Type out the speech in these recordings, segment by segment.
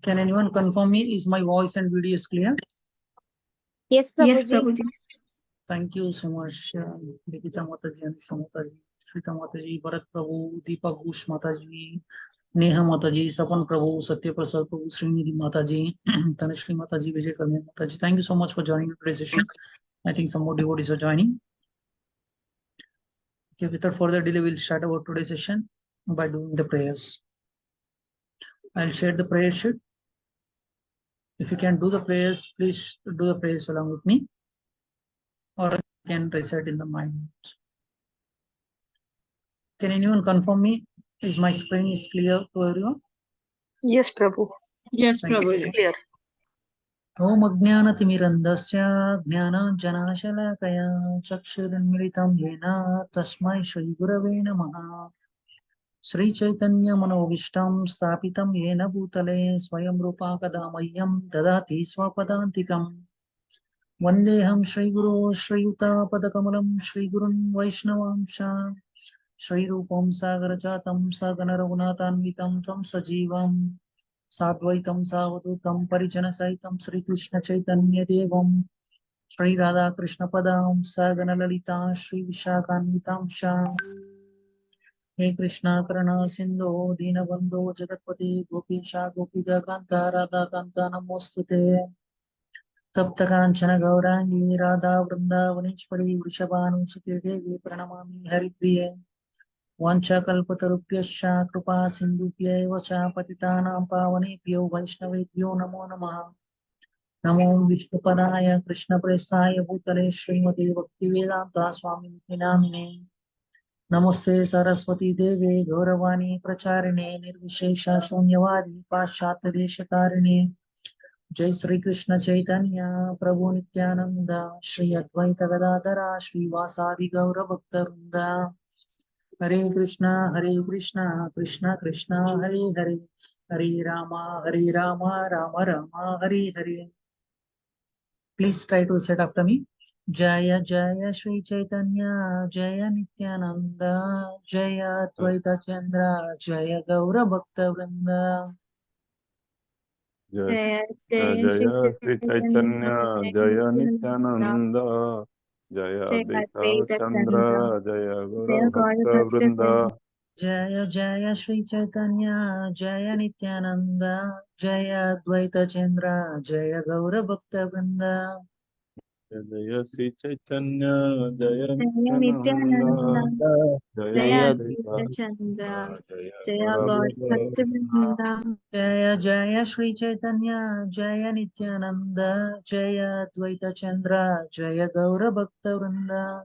Can anyone confirm me? Is my voice and video is clear? Yes, Yes, Prabhuji. Prabhuji. Thank you so much, Gita Mataji and Mataji, Shrita Mataji, Bharat Prabhu, Deepa Ghosh Mataji, Neha Mataji, Sapan Prabhu, Satya Prasad Prabhu, Srinidhi Mataji, Tanushree Mataji, Vijay Kalyan Mataji. Thank you so much for joining today's session. I think some more devotees are joining. Okay, without further delay, we'll start our today's session by doing the prayers. I'll share the prayer sheet. If you can do the prayers, please do the prayers along with me, or you can recite in the mind. Can anyone confirm me? Is my screen is clear to everyone? Yes, Prabhu. Yes, Thank you. Prabhuji. Clear. ॐ अज्ञानतिमिरन्धस्य ज्ञानाञ्जनाशलाकया चक्षुरुन्मिलितं येन तस्मै श्रीगुरवे नमः। श्रीचैतन्यमनोभीष्टं स्थापितं येन भूतले स्वयं रूपा कदा मह्यं ददाति स्वपदान्तिकम्। वन्देऽहं श्रीगुरो श्रीयुतापदकमलं श्रीगुरुन् वैष्णवांश श्रीरूपं सागरजातं सगणरघुनाथान्वितं तं सजीवम् साद्वैतं सावधूतं परिजनसहितं श्रीकृष्णचैतन्यदेवं श्रीराधाकृष्णपदां सगणललिता श्रीविशाखान्वितां हे कृष्णा करुणा सिन्धो दीनबन्धो जगत्पते गोपीशा गोपिकान्ता राधाकान्ता नमोऽस्तुते तप्त कांचन गौरांगी राधा वृंदावनेश्वरी वृषभानुसुते देवी प्रणमामि हरिप्रिये वाञ्छाकल्पतरुभ्यश्च कृपा सिन्धुभ्यैव च पतितानां पावनेभ्यो वैष्णवेभ्यो नमो नमः। नमो विष्णुपदाय कृष्णप्रेष्ठाय भूतले श्रीमते भक्तिवेदान्त स्वामिनिति नामिने नमस्ते सरस्वती देवे गौरवाणी प्रचारिणे निर्विशेष शून्यवादी पाश्चात्य देशतारिणे जय श्री कृष्ण चैतन्य प्रभु नित्यानंद श्री अद्वैत गदाधरा श्रीवासादि गौर भक्त वृंद हरे Krishna Krishna Krishna Hare Hare Hare Ram Ram Ram Hare Hare. Please try to recite after me. Jaya Jaya Shri Chaitanya Jaya Nityananda Jaya Advaita Chandra Jaya Gaura Bhakta Vrinda. Jaya Jaya Jaya Shri Jaya Sri Chaitanya Jaya Nityananda, Nityananda Jaya Jaya Advaita Advaita Chandra, Chandra Jaya Guru Jaya Gaura Bhakta Bhakta Vrinda. Jaya Jaya Shri Chaitanya Jaya Nityananda Jaya Advaita Chandra Jaya Gaura Bhakta Vrinda. Jaya Jaya Sri Chaitanya Jaya Jaya Nityananda, Nityananda Jaya Jaya Advaita Advaita Chandra, Chandra Jaya Jaya Guru Gaura Bhakta Bhakta Vrinda. Vrinda. Jaya Jaya Shri Chaitanya Jaya Nityananda Jaya Advaita Chandra Jaya Gaura Bhakta Vrinda.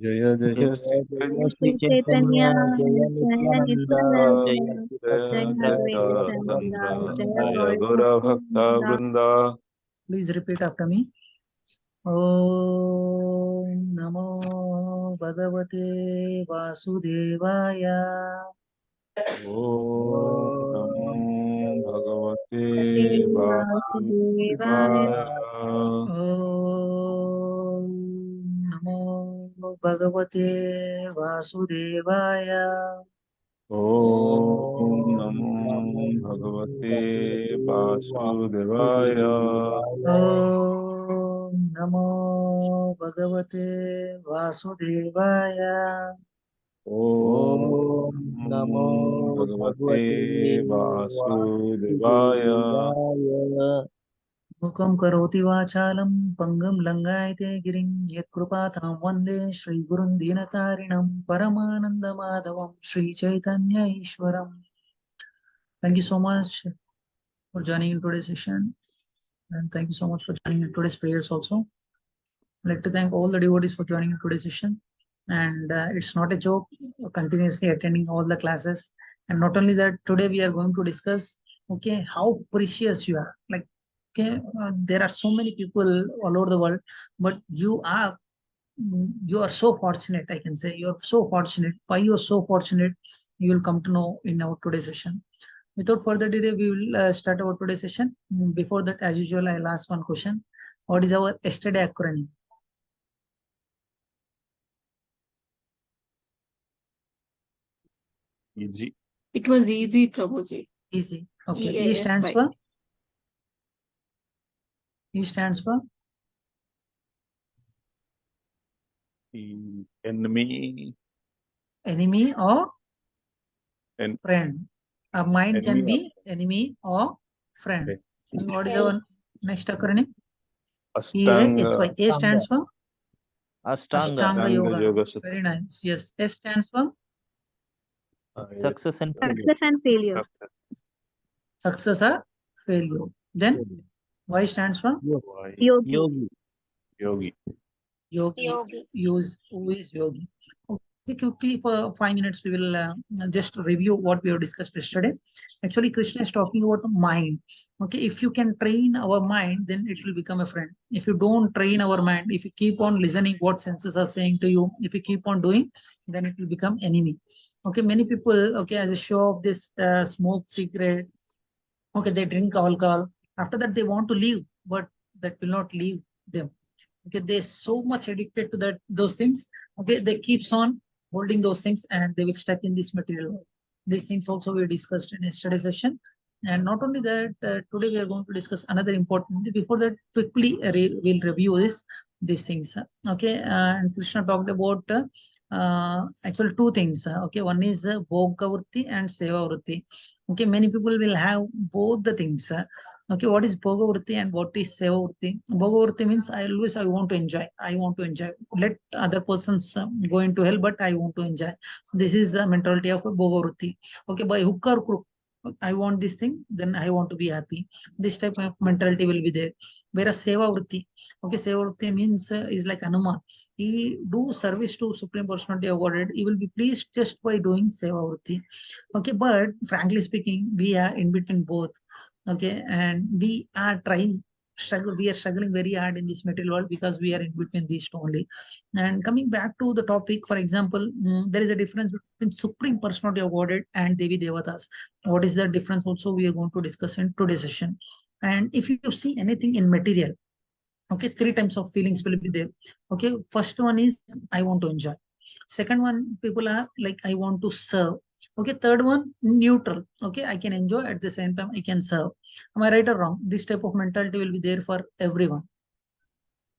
Jaya Jaya Sri Jaya Chaitanya Shri Chaitanya, Jaya Jaya Nityananda Nityananda, Jaya Jaya Advaita Advaita Chandra, Chandra Jaya Jaya Gaura Guru Bhakta Bhakta Vrinda. Vrinda. Please repeat after me. Om Namo Bhagavate Vasudevaya. Om Namo Bhagavate Vasudevaya. Vasudevaya. Om Namo Bhagavate Vasudevaya. Om Namo Bhagavate Vasudevaya. Om Namo Bhagavate Vasudevaya. Om Namo Bhagavate Vasudevaya. Mukam karoti vachalam pangam langayate girim yatkrupātam vande Shri Gurun Dinatarinam Paramananda Madhavam Shri Chaitanya Ishwaram. Thank you so much for joining in today's session, and thank you so much for joining in today's prayers also. I'd like to thank all the devotees for joining in today's session, and it's not a joke continuously attending all the classes. And not only that, today we are going to discuss how precious you are. Like there are so many people all over the world, but you are so fortunate. I can say you are so fortunate. Why you are so fortunate, you will come to know in our today's session. Without further delay, we will start our today's session. Before that, as usual, I'll ask one question. What is our yesterday acronym? Easy. It was easy, Prabhuji. Easy. Okay. E EASY. stands for E stands for Enemy. enemy or En friend. Our mind enemy can of be enemy or friend. okay. And what is our next acronym? Ashtanga. A stands for Ashtanga. Ashtanga Ashtanga Yoga. Yoga Very Sutra. nice. Yes. S stands for Success and failure. Success and failure. success or failure. Then Y stands for Yogi. Yogi. Yogi. Yogi. Who is Yogi? Okay, quickly for 5 minutes, we will just review what we have discussed yesterday. Actually, Krishna is talking about mind. Okay, if you can train our mind, then it will become a friend. If you don't train our mind, if you keep on listening what senses are saying to you, if you keep on doing, then it will become enemy. Okay, many people, okay, as a show of this smoke cigarette, okay, they drink alcohol. After that, they want to leave, but that will not leave them. Okay, they're so much addicted to those things. Okay, they keeps on holding those things and they will stuck in this material world. These things also we discussed in yesterday's session. And not only that, today we are going to discuss another important. Before that, quickly we'll review these things. Okay, and Krishna talked about actually two things. Okay, one is Bhogavrutti and Sevavrutti. Okay, many people will have both the things. Okay, what is Bhogavrutti and what is Sevavrutti? Bhogavrutti means I want to enjoy. I want to enjoy. Let other persons go into hell, but I want to enjoy. This is the mentality of a Bhogavrutti. Okay, by hook or crook, I want this thing, then I want to be happy. This type of mentality will be there. Whereas Sevavrutti, okay, Sevavrutti means is like Hanuman. He do service to Supreme Personality of Godhead. He will be pleased just by doing Sevavrutti. Okay, but frankly speaking, we are in between both. Okay, and we are struggling very hard in this material world because we are in between these two only. And coming back to the topic, for example, there is a difference between Supreme Personality of Godhead and Devi Devatas. What is the difference also we are going to discuss in today's session. And if you see anything in material, okay, three types of feelings will be there. Okay, first one is I want to enjoy. Second one, people are like I want to serve. Okay, third one, neutral. Okay, I can enjoy at the same time I can serve. Am I right or wrong? This type of mentality will be there for everyone.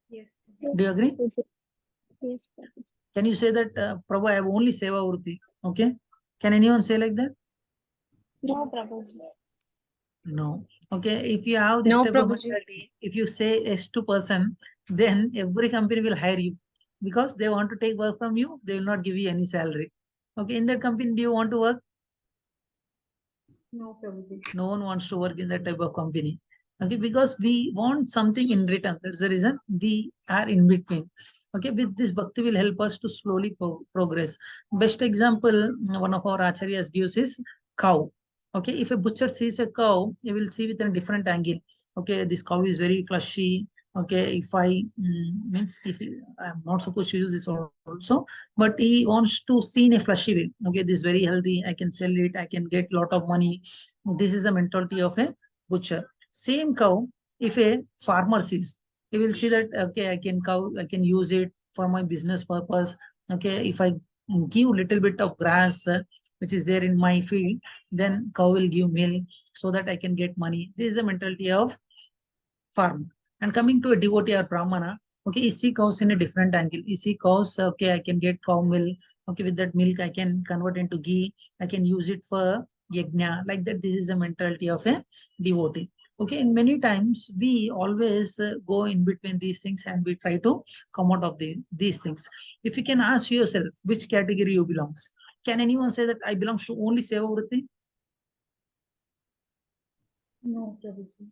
Yes. Do you agree? Yes. Can you say that, Prabhu, I have only Seva Vritti? Okay, can anyone say like that? No, Prabhuji. No. Okay, if you have this No, type of Prabhuji. mentality, if you say yes to person, then every company will hire you because they want to take work from you. They will not give you any salary. Okay, in that company, do you want to work? No, Prabhuji. No one wants to work in that type of company. Okay, because we want something in return. That's the reason we are in between. Okay, with this bhakti will help us to slowly progress. Best example, one of our acharyas gives is cow. Okay, if a butcher sees a cow, he will see with a different angle. Okay, this cow is very fleshy. Okay, if I means if I'm not supposed to use this also, but he wants to see in a fleshy way. Okay, this is very healthy. I can sell it. I can get lot of money. This is the mentality of a butcher. Same cow, if a farmer sees, he will see that okay, I can use it for my business purpose. Okay, if I give little bit of grass which is there in my field, then cow will give milk so that I can get money. This is the mentality of farmer. And coming to a devotee or brahmana, okay, he see cows in a different angle. He see cows, okay, I can get cow milk. Okay, with that milk, I can convert into ghee. I can use it for yajna. Like that, this is the mentality of a devotee. Okay, and many times we always go in between these things and we try to come out of these things. If you can ask yourself which category you belongs, can anyone say that I belong to only Seva Vritti? No, Prabhuji.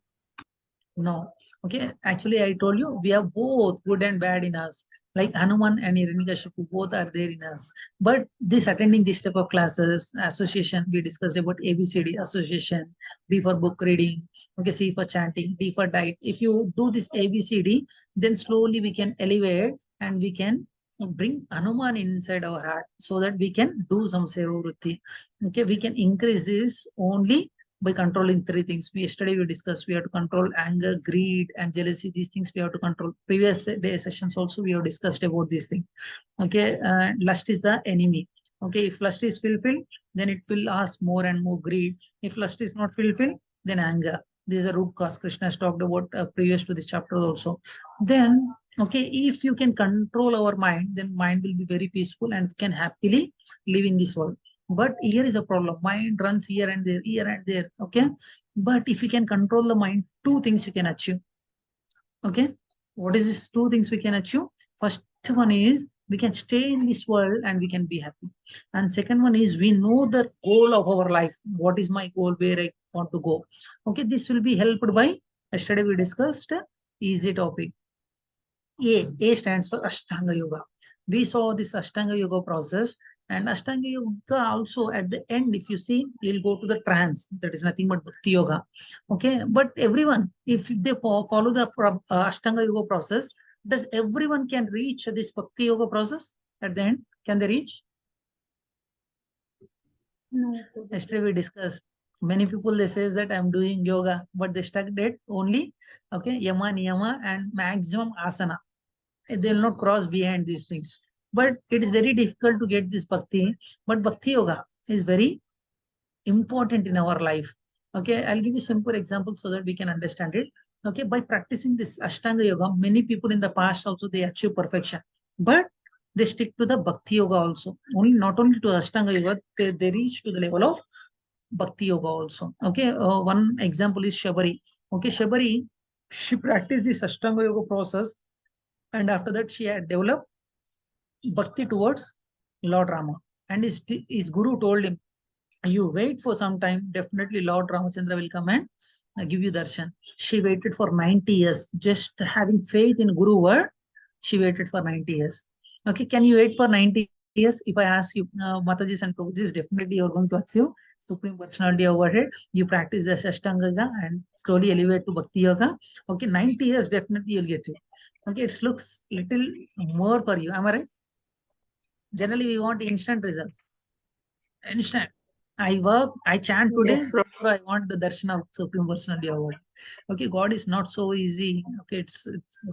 No. Okay. Actually, I told you we have both good and bad in us. Like Hanuman and Hiranyakashipu, both are there in us. But this attending this type of classes, association, we discussed about ABCD association, B for book reading, okay, C for chanting, D for diet. If you do this ABCD, then slowly we can elevate and we can bring Hanuman inside our heart so that we can do some Seva Vritti. Okay, we can increase this only by controlling three things. Yesterday we discussed we have to control anger, greed, and jealousy. These things we have to control. Previous day sessions also we have discussed about these things. Okay, lust is the enemy. Okay, if lust is fulfilled, then it will ask more and more greed. If lust is not fulfilled, then anger. This is a root cause. Krishna has talked about previous to this chapter also. Then, okay, if you can control our mind, then mind will be very peaceful and can happily live in this world. But here is a problem. Mind runs here and there, here and there. Okay. But if you can control the mind, two things you can achieve. Okay. What is these two things we can achieve? First one is we can stay in this world and we can be happy. And second one is we know the goal of our life. What is my goal? Where I want to go? Okay. This will be helped by, yesterday we discussed easy topic. A stands for Ashtanga Yoga. We saw this Ashtanga Yoga process, and Ashtanga Yoga also at the end, if you see, you'll go to the trance. That is nothing but Bhakti Yoga. Okay, but everyone, if they follow the Ashtanga Yoga process, does everyone can reach this Bhakti Yoga process at the end? Can they reach? No. Yesterday we discussed. Many people they says that I'm doing yoga, but they stuck at only yama, niyama, and maximum asana. They will not cross behind these things. But it is very difficult to get this bhakti. But bhakti yoga is very important in our life. Okay, I'll give you simple examples so that we can understand it. Okay, by practicing this Ashtanga yoga, many people in the past also they achieve perfection, but they stick to the bhakti yoga also. Not only to Ashtanga yoga, they reach to the level of bhakti yoga also. Okay, one example is Shabari. Okay, Shabari, she practiced this Ashtanga yoga process, and after that she had developed bhakti towards Lord Rama. And his guru told him, you wait for some time, definitely Lord Ramachandra will come and give you darshan. She waited for 90 years, just having faith in Guru word. She waited for 90 years. Okay, can you wait for 90 years? If I ask you, Matajis and Prabhujis, definitely you're going to achieve Supreme Personality of Godhead. You practice the Ashtanga Yoga and slowly elevate to Bhakti Yoga. Okay, 90 years, definitely you'll get it. Okay, it looks little more for you. Am I right? Generally, we want instant results. Instant. I work, I chant today, Yes, Prabhu. tomorrow I want the darshan of Supreme Personality of God. Okay, God is not so easy. Okay, it's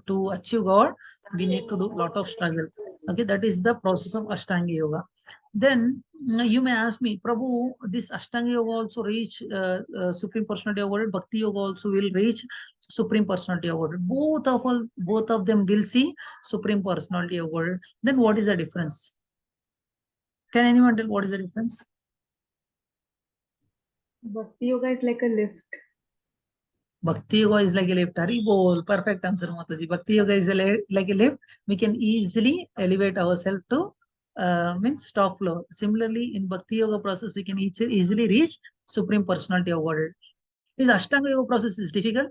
to achieve God, we need to do a lot of struggle. Okay, that is the process of Ashtanga Yoga. Then you may ask me, Prabhu, this Ashtanga Yoga also reach Supreme Personality of God, Bhakti Yoga also will reach Supreme Personality of God. Both of them will see Supreme Personality of God. Then what is the difference? Can anyone tell what is the difference? Bhakti yoga is like a lift. Bhakti Yoga is like a lift. Haribol. Perfect answer, Mataji. Bhakti Yoga is like a lift. We can easily elevate ourselves to means top floor. Similarly, in Bhakti Yoga process, we can easily reach Supreme Personality of Godhead. Is Ashtanga Yoga process is difficult?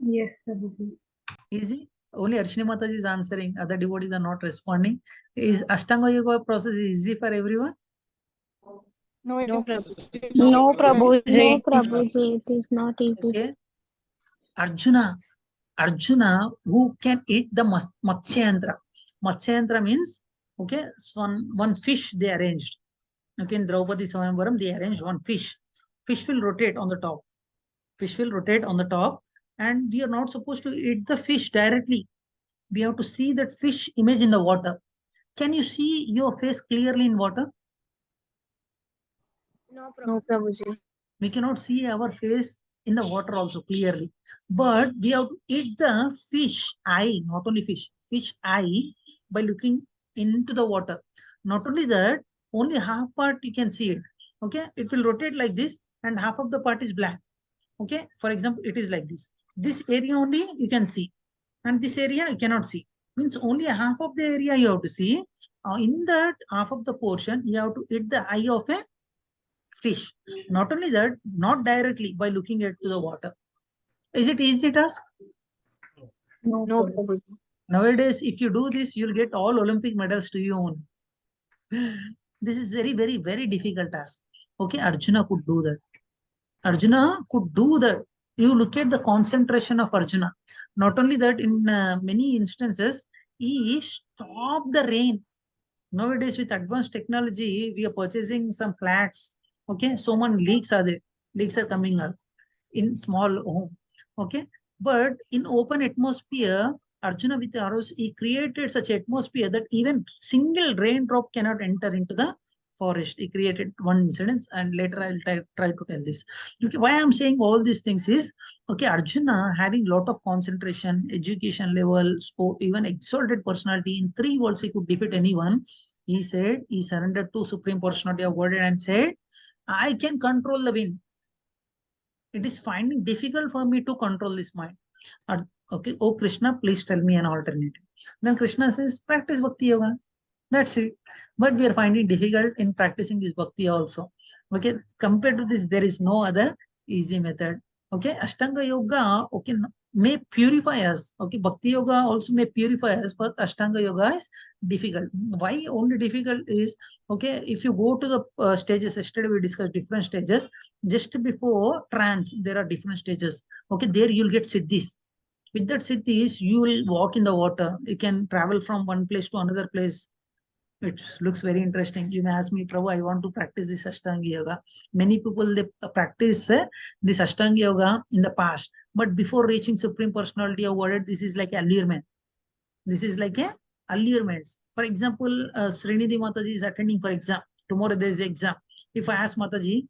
Yes, Prabhuji. Easy? Only Arshini Mataji is answering. Other devotees are not responding. Is Ashtanga Yoga process easy for everyone? No, Prabhuji. No, Prabhuji. Prabhuji, it is not easy. Okay. Arjuna, who can eat the Matsyantra. Matsyantra means, okay, one fish they arranged. Okay, in Draupadi Swayamvaram, they arranged one fish. Fish will rotate on the top. Fish will rotate on the top, and we are not supposed to eat the fish directly. We have to see that fish image in the water. Can you see your face clearly in water? No, Prabhuji. We cannot see our face in the water also clearly. But we have to eat the fish eye, not only fish eye by looking into the water. Not only that, only half part you can see it. Okay, it will rotate like this and half of the part is black. Okay, for example, it is like this. This area only you can see and this area you cannot see. Means only half of the area you have to see. In that half of the portion, you have to eat the eye of a fish. Not only that, not directly by looking into the water. Is it easy task? No, No, Prabhuji. Prabhuji. Nowadays, if you do this, you'll get all Olympic medals to you own. This is very, very, very difficult task. Okay, Arjuna could do that. Arjuna could do that. You look at the concentration of Arjuna. Not only that, in many instances, he stopped the rain. Nowadays, with advanced technology, we are purchasing some flats. Okay, so many leaks are there. Leaks are coming out in small home. Okay, but in open atmosphere, Arjuna with arrows, he created such atmosphere that even single raindrop cannot enter into the forest. He created one incident, and later I will try to tell this. Okay, why I'm saying all these things is, okay, Arjuna having lot of concentration, education level, even exalted personality, in 3 words he could defeat anyone. He said he surrendered to Supreme Personality of Godhead and said, I can control the wind. It is finding difficult for me to control this mind. Okay, oh Krishna, please tell me an alternative. Then Krishna says, practice bhakti yoga. That's it. But we are finding difficult in practicing this bhakti also. Okay, compared to this, there is no other easy method. Okay, Ashtanga yoga, okay, may purify us. Okay, bhakti yoga also may purify us, but Ashtanga yoga is difficult. Why only difficult is, okay, if you go to the stages, yesterday we discussed different stages. Just before trance, there are different stages. Okay, there you'll get siddhis. With that siddhis, you will walk in the water. You can travel from one place to another place. It looks very interesting. You may ask me, Prabhu, I want to practice this Ashtanga Yoga. Many people, they practice this Ashtanga Yoga in the past. But before reaching Supreme Personality of Godhead, this is like allurement. This is like a allurement. For example, Srinidhi Mataji is attending for exam. Tomorrow there is exam. If I ask Mataji,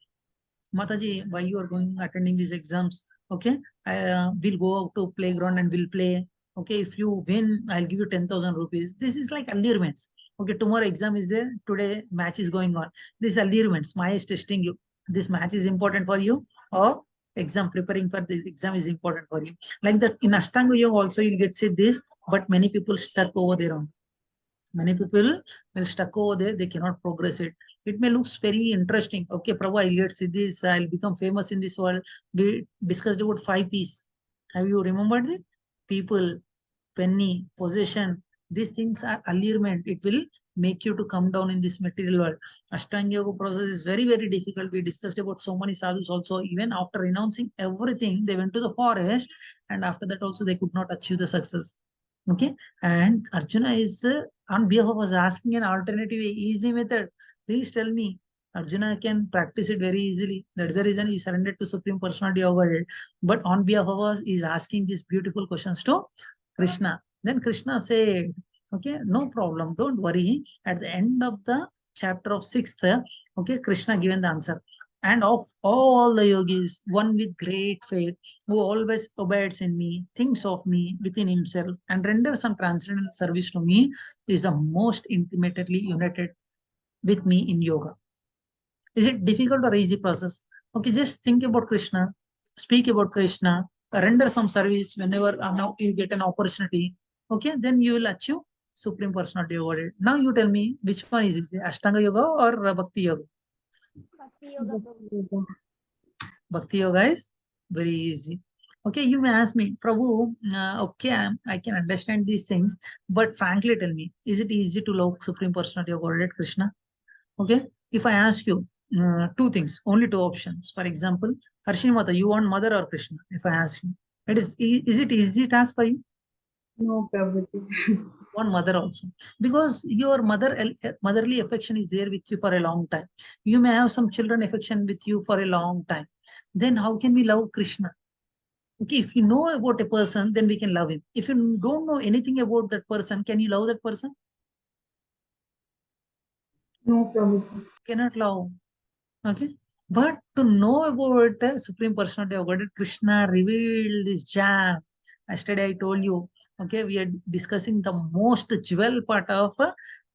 why you are going attending these exams? Okay, we'll go out to playground and we'll play. Okay, if you win, I'll give you 10,000 rupees. This is like allurements. Okay, tomorrow exam is there. Today match is going on. This allurements. Maya is testing you. This match is important for you, or exam preparing for this exam is important for you. Like that in Ashtanga Yoga also you'll get said this, but many people stuck over their own. Many people will stuck over there, they cannot progress it. It may looks very interesting. Okay, Prabhu, I'll get see this, I'll become famous in this world. We discussed about 5 P's. Have you remembered it? People, penny, possession. These things are allurement. It will make you to come down in this material world. Ashtanga Yoga process is very, very difficult. We discussed about so many sadhus also. Even after renouncing everything, they went to the forest, and after that also they could not achieve the success. Okay, and Arjuna is on behalf of us asking an alternative, easy method. Please tell me. Arjuna can practice it very easily. That's the reason he surrendered to Supreme Personality of Godhead. But on behalf of us, he is asking these beautiful questions to Krishna. Then Krishna said, okay, no problem, don't worry. At the end of the chapter of 6th, okay, Krishna given the answer. And of all the yogis, one with great faith, who always abides in me, thinks of me within himself, and renders some transcendental service to me, is the most intimately united with me in yoga. Is it difficult or easy process? Okay, just think about Krishna, speak about Krishna, render some service whenever now you get an opportunity. Okay, then you will achieve Supreme Personality of Godhead. Now you tell me which one is it, Ashtanga Yoga or Bhakti Yoga? Bhakti Yoga. Bhakti Yoga is very easy. Okay, you may ask me, Prabhu, okay, I can understand these things, but frankly tell me, is it easy to love Supreme Personality of Godhead, Krishna? Okay, if I ask you 2 things, only 2 options. For example, Harshini Mata, you want mother or Krishna? If I ask you, is it easy task for you? No, Prabhuji. One mother also, because your motherly affection is there with you for a long time. You may have some children affection with you for a long time. Then how can we love Krishna? Okay, if you know about a person, then we can love him. If you don't know anything about that person, can you love that person? No, Prabhuji. Cannot love. Okay, but to know about the Supreme Personality of Godhead, Krishna revealed this jam. Yesterday I told you, okay, we are discussing the most jewel part of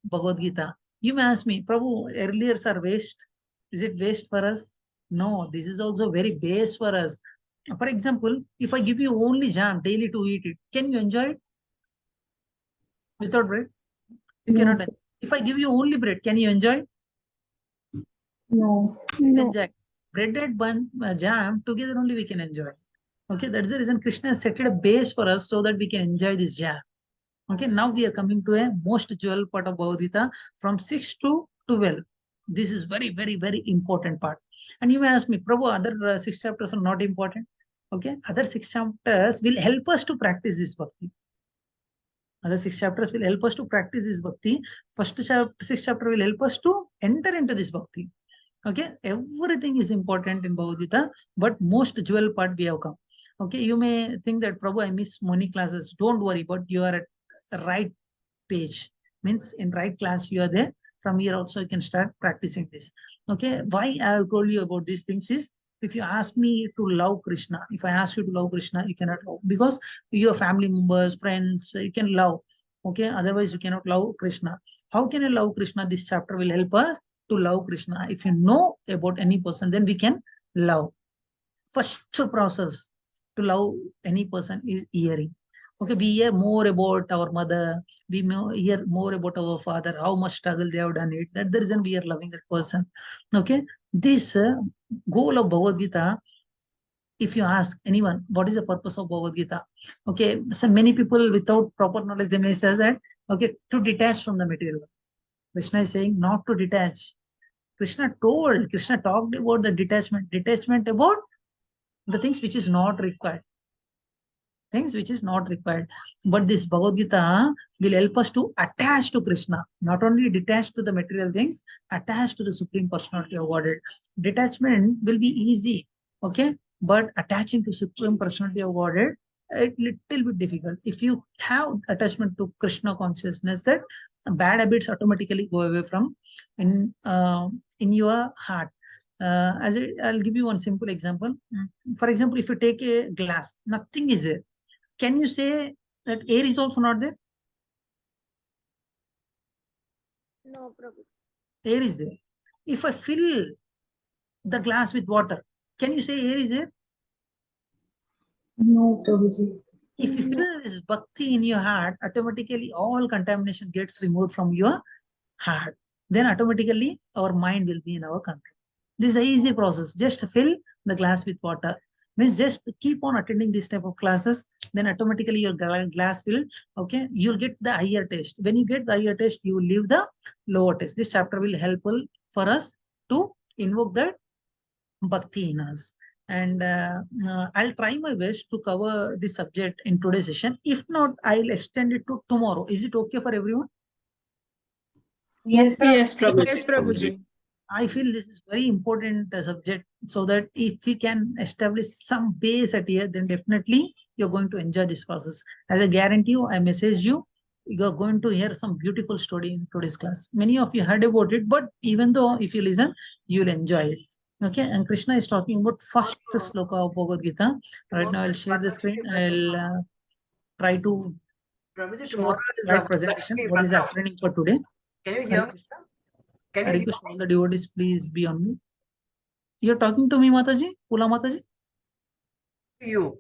Bhagavad Gita. You may ask me, Prabhu, earlier are waste. Is it waste for us? No, this is also very base for us. For example, if I give you only jam daily to eat it, can you enjoy it without bread? You No, cannot. If I give you only bread, can you enjoy it? no. No. Enjoy. Bread and jam together only we can enjoy. Okay, that's the reason Krishna has set a base for us so that we can enjoy this jam. Okay, now we are coming to a most jewel part of Bhagavad Gita from 6 to 12. This is very, very, very important part. And you may ask me, Prabhu, other 6 chapters are not important. Okay, other 6 chapters will help us to practice this bhakti. Other 6 chapters will help us to practice this bhakti. First 6 chapter will help us to enter into this bhakti. Okay, everything is important in Bhagavad Gita, but most jewel part we have come. Okay, you may think that Prabhu, I miss many classes. Don't worry, but you are at the right page. Means in right class you are there. from here also you can start practicing this. Okay, why I have told you about these things is, if you ask me to love Krishna, if I ask you to love Krishna, you cannot love, because your family members, friends, you can love. Okay, otherwise you cannot love Krishna. How can you love Krishna? This chapter will help us to love Krishna. If you know about any person, then we can love. First process to love any person is hearing. Okay, we hear more about our mother, we hear more about our father, how much struggle they have done it. That's the reason we are loving that person. Okay, this goal of Bhagavad Gita, if you ask anyone, what is the purpose of Bhagavad Gita? Okay, so many people without proper knowledge, they may say that, okay, to detach from the material. Krishna is saying not to detach. Krishna talked about the detachment about the things which is not required. Things which is not required. But this Bhagavad Gita will help us to attach to Krishna, not only detach to the material things, attach to the Supreme Personality of Godhead. Detachment will be easy, okay? But attaching to Supreme Personality of Godhead, a little bit difficult. If you have attachment to Krishna consciousness, that bad habits automatically go away from in your heart. I'll give you one simple example. For example, if you take a glass, nothing is there. Can you say that air is also not there? No, Prabhu. Air is there. If I fill the glass with water, can you say air is there? No, Prabhuji. If you feel this bhakti in your heart, automatically all contamination gets removed from your heart. Then automatically our mind will be in our control. This is an easy process. Just fill the glass with water. Means just keep on attending this type of classes. Then automatically your glass will, okay, you'll get the higher taste. When you get the higher taste, you will leave the lower taste. This chapter will helpful for us to invoke that bhakti in us. And I'll try my best to cover this subject in today's session. If not, I'll extend it to tomorrow. Is it okay for everyone? Yes, Yes, Prabhuji. Prabhuji. Yes, Prabhuji. I feel this is very important subject, so that if we can establish some base at here, then definitely you're going to enjoy this process. As I guarantee you, I message you, you're going to hear some beautiful story in today's class. Many of you heard about it, but even though if you listen, you'll enjoy it. Okay, and Krishna is talking about first sloka of Bhagavad Gita. Right now, I'll share the screen. I'll try to Prabhuji, show tomorrow a is slide presentation. Varalakshmi What is Vratam. happening for today? Can you hear me, sir? Can I you hear request all the devotees, please be on mute. You're talking to me, Mataji? Pula Mataji? you?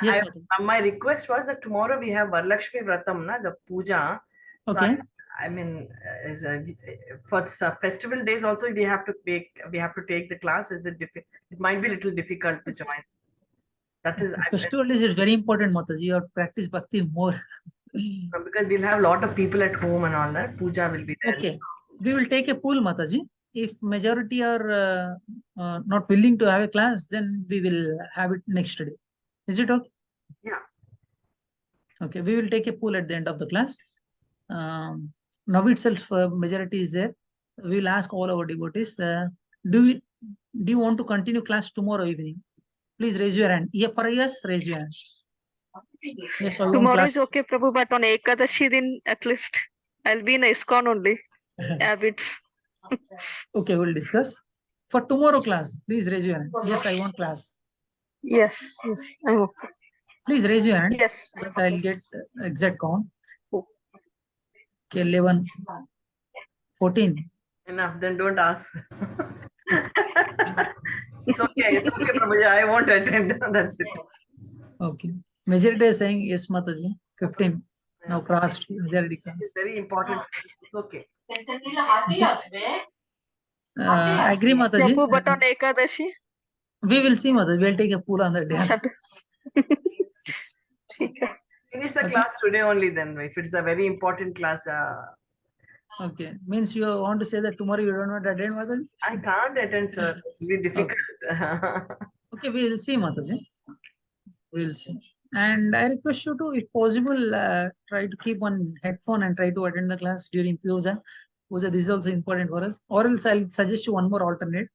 Yes, Mataji. My request was that tomorrow we have Varalakshmi Vratam, na, the puja. So Okay. I mean, for festival days also we have to take the class. Is it it might be a little difficult to join. That is Festival days is very important, Mataji. You have to practice bhakti more. because we'll have a lot of people at home and all that. Puja will be there. Okay. We will take a poll, Mataji. If majority are not willing to have a class, then we will have it next day. Is it okay? Yeah. Okay. We will take a poll at the end of the class. Now itself, majority is there. We will ask all our devotees, do you want to continue class tomorrow evening? Please raise your hand. Yeah, for yes, raise your hand. Yes, I want Tomorrow class. is okay, Prabhu, but on Ekadashi din at least I'll be in ISKCON only. Habits. Okay, we'll discuss. For tomorrow class, please raise your hand. Yes, I want class. Yes, yes, I'm okay. Please raise your hand Yes. so that I'll get exact count. Okay, 11, 14. Enough, then don't ask. It's okay, Prabhuji. I won't attend. That's it. Okay. Majority is saying yes, Mataji. 15. Now crossed. Majority It's crossed. very important. It's okay. Agree, Mataji. Prabhu, but on Ekadashi? We will see, Mataji. We'll take a pool on that day. Finish the Okay. class today only then. If it's a very important class, Okay. Means you want to say that tomorrow you don't want to attend, Mataji? I can't attend, sir. It's very difficult. Okay, we will see, Mataji. We will see. And I request you to, if possible, try to keep one headphone and try to attend the class during puja. Puja, this is also important for us. Or else I'll suggest you one more alternate.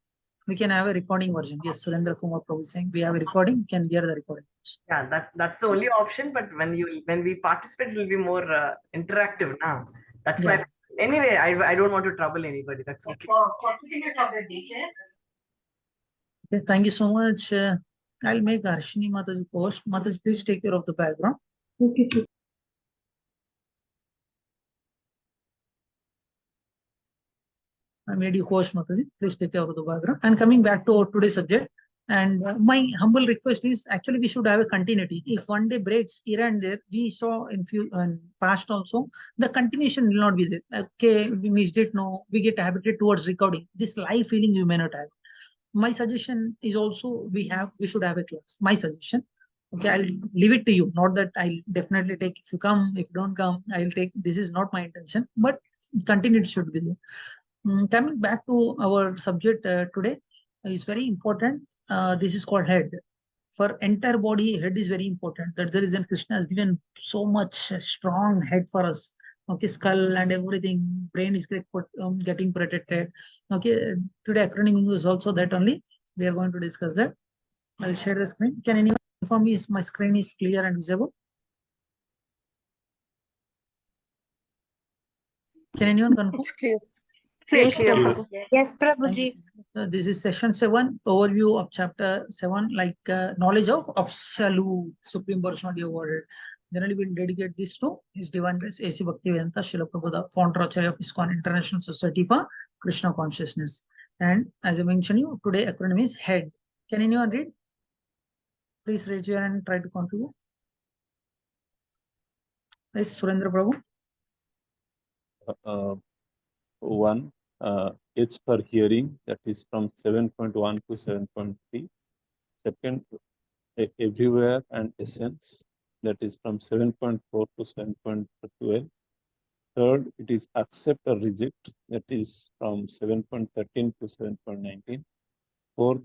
We can have a recording version. Yes, Surendra Kumar Prabhu is saying we have a recording. You can hear the recording. Yeah, that's the only option. But when we participate, it will be more interactive now. That's why. Anyway, I don't want to trouble anybody. That's okay. Okay, thank you so much. I'll make Harshini Mataji post. Mataji, please take care of the background. Okay. I made you host, Mataji. Please take care of the background. And coming back to our today's subject, and my humble request is actually we should have a continuity. If one day breaks here and there, we saw in past also, the continuation will not be there. Okay, we missed it. No, we get habituated towards recording. This live feeling you may not have. My suggestion is also we should have a class. My suggestion. Okay, I'll leave it to you. Not that I'll definitely take. If you come, if you don't come, I'll take. This is not my intention, but continuity should be there. Coming back to our subject today is very important. This is called head. For entire body, head is very important. That's the reason Krishna has given so much strong head for us. Okay, skull and everything, brain is getting protected. Okay, today acronym is also that only. We are going to discuss that. I'll share the screen. Can anyone inform me if my screen is clear and visible? Can anyone confirm? It's clear. Clear, clear, Prabhu. Yes, Thank Prabhuji. you. This is session 7, overview of chapter 7, like knowledge of absolute Supreme Personality of Godhead. Generally, we'll dedicate this to His Divine Grace, A.C. Bhaktivedanta Srila Prabhupada, founder Acharya of ISKCON International Society for Krishna Consciousness. And as I mentioned you, today acronym is HEAD. Can anyone read? Please raise your hand and try to contribute. Yes, Surendra Prabhu. One, it's per hearing, that is from 7.1 to 7.3. Second, everywhere and essence, that is from 7.4 to 7.12. Third, it is accept or reject, that is from 7.13 to 7.19. Fourth,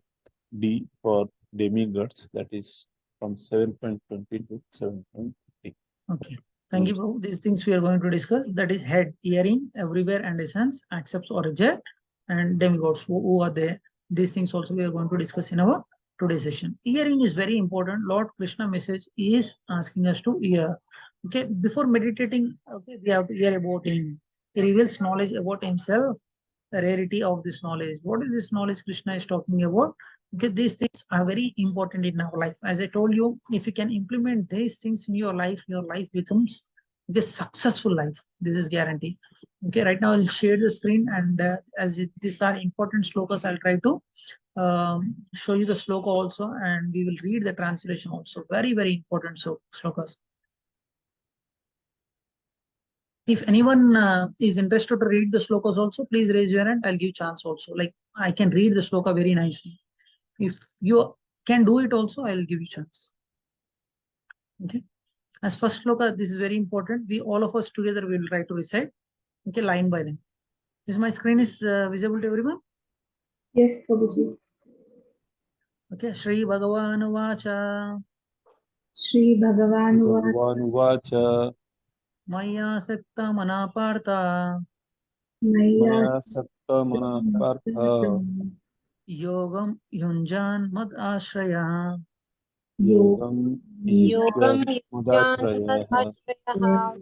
D for demigods, that is from 7.20 to 7.3. Okay. Thank you, Prabhu. These things we are going to discuss. That is head, hearing, everywhere and essence, accepts or reject, and demigods. Who are they? These things also we are going to discuss in our today's session. Hearing is very important. Lord Krishna message is asking us to hear. Okay, before meditating, okay, we have to hear about him. He reveals knowledge about himself, the rarity of this knowledge. What is this knowledge Krishna is talking about? Okay, these things are very important in our life. As I told you, if you can implement these things in your life becomes a successful life. This is guaranteed. Okay, right now I'll share the screen, and these are important slokas, I'll try to show you the sloka also, and we will read the translation also. Very, very important slokas. If anyone is interested to read the slokas also, please raise your hand. I'll give chance also. Like I can read the sloka very nicely. If you can do it also, I will give you chance. Okay. As first sloka, this is very important. All of us together will try to recite. Okay, line by line. Is my screen is visible to everyone? Yes, Prabhuji. Okay. Shri Bhagavan Vacha. Shri Bhagavan Bhagavan Vacha Maya Sakta Manapartha. Maya Sakta Mana Partha Yogam Yunjan Mad Ashraya. Yogam Yogam Ishya Mudasraya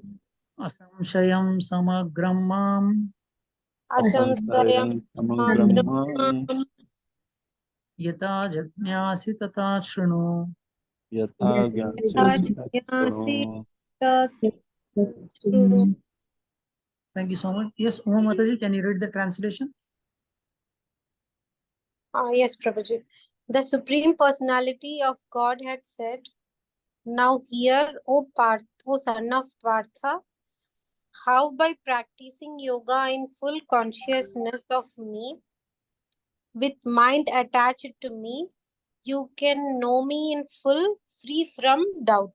Asamshayam Samagram Mam. Asamsayam Samagrammam Yata Jagnyasi Tata Shrinu. Yatha Gyansi Thank you so much. Yes, Uma Mataji, can you read the translation? Yes, Prabhuji. The Supreme Personality of Godhead said, "Now hear, O son of Partha, how by practicing yoga in full consciousness of me, with mind attached to me, you can know me in full, free from doubt."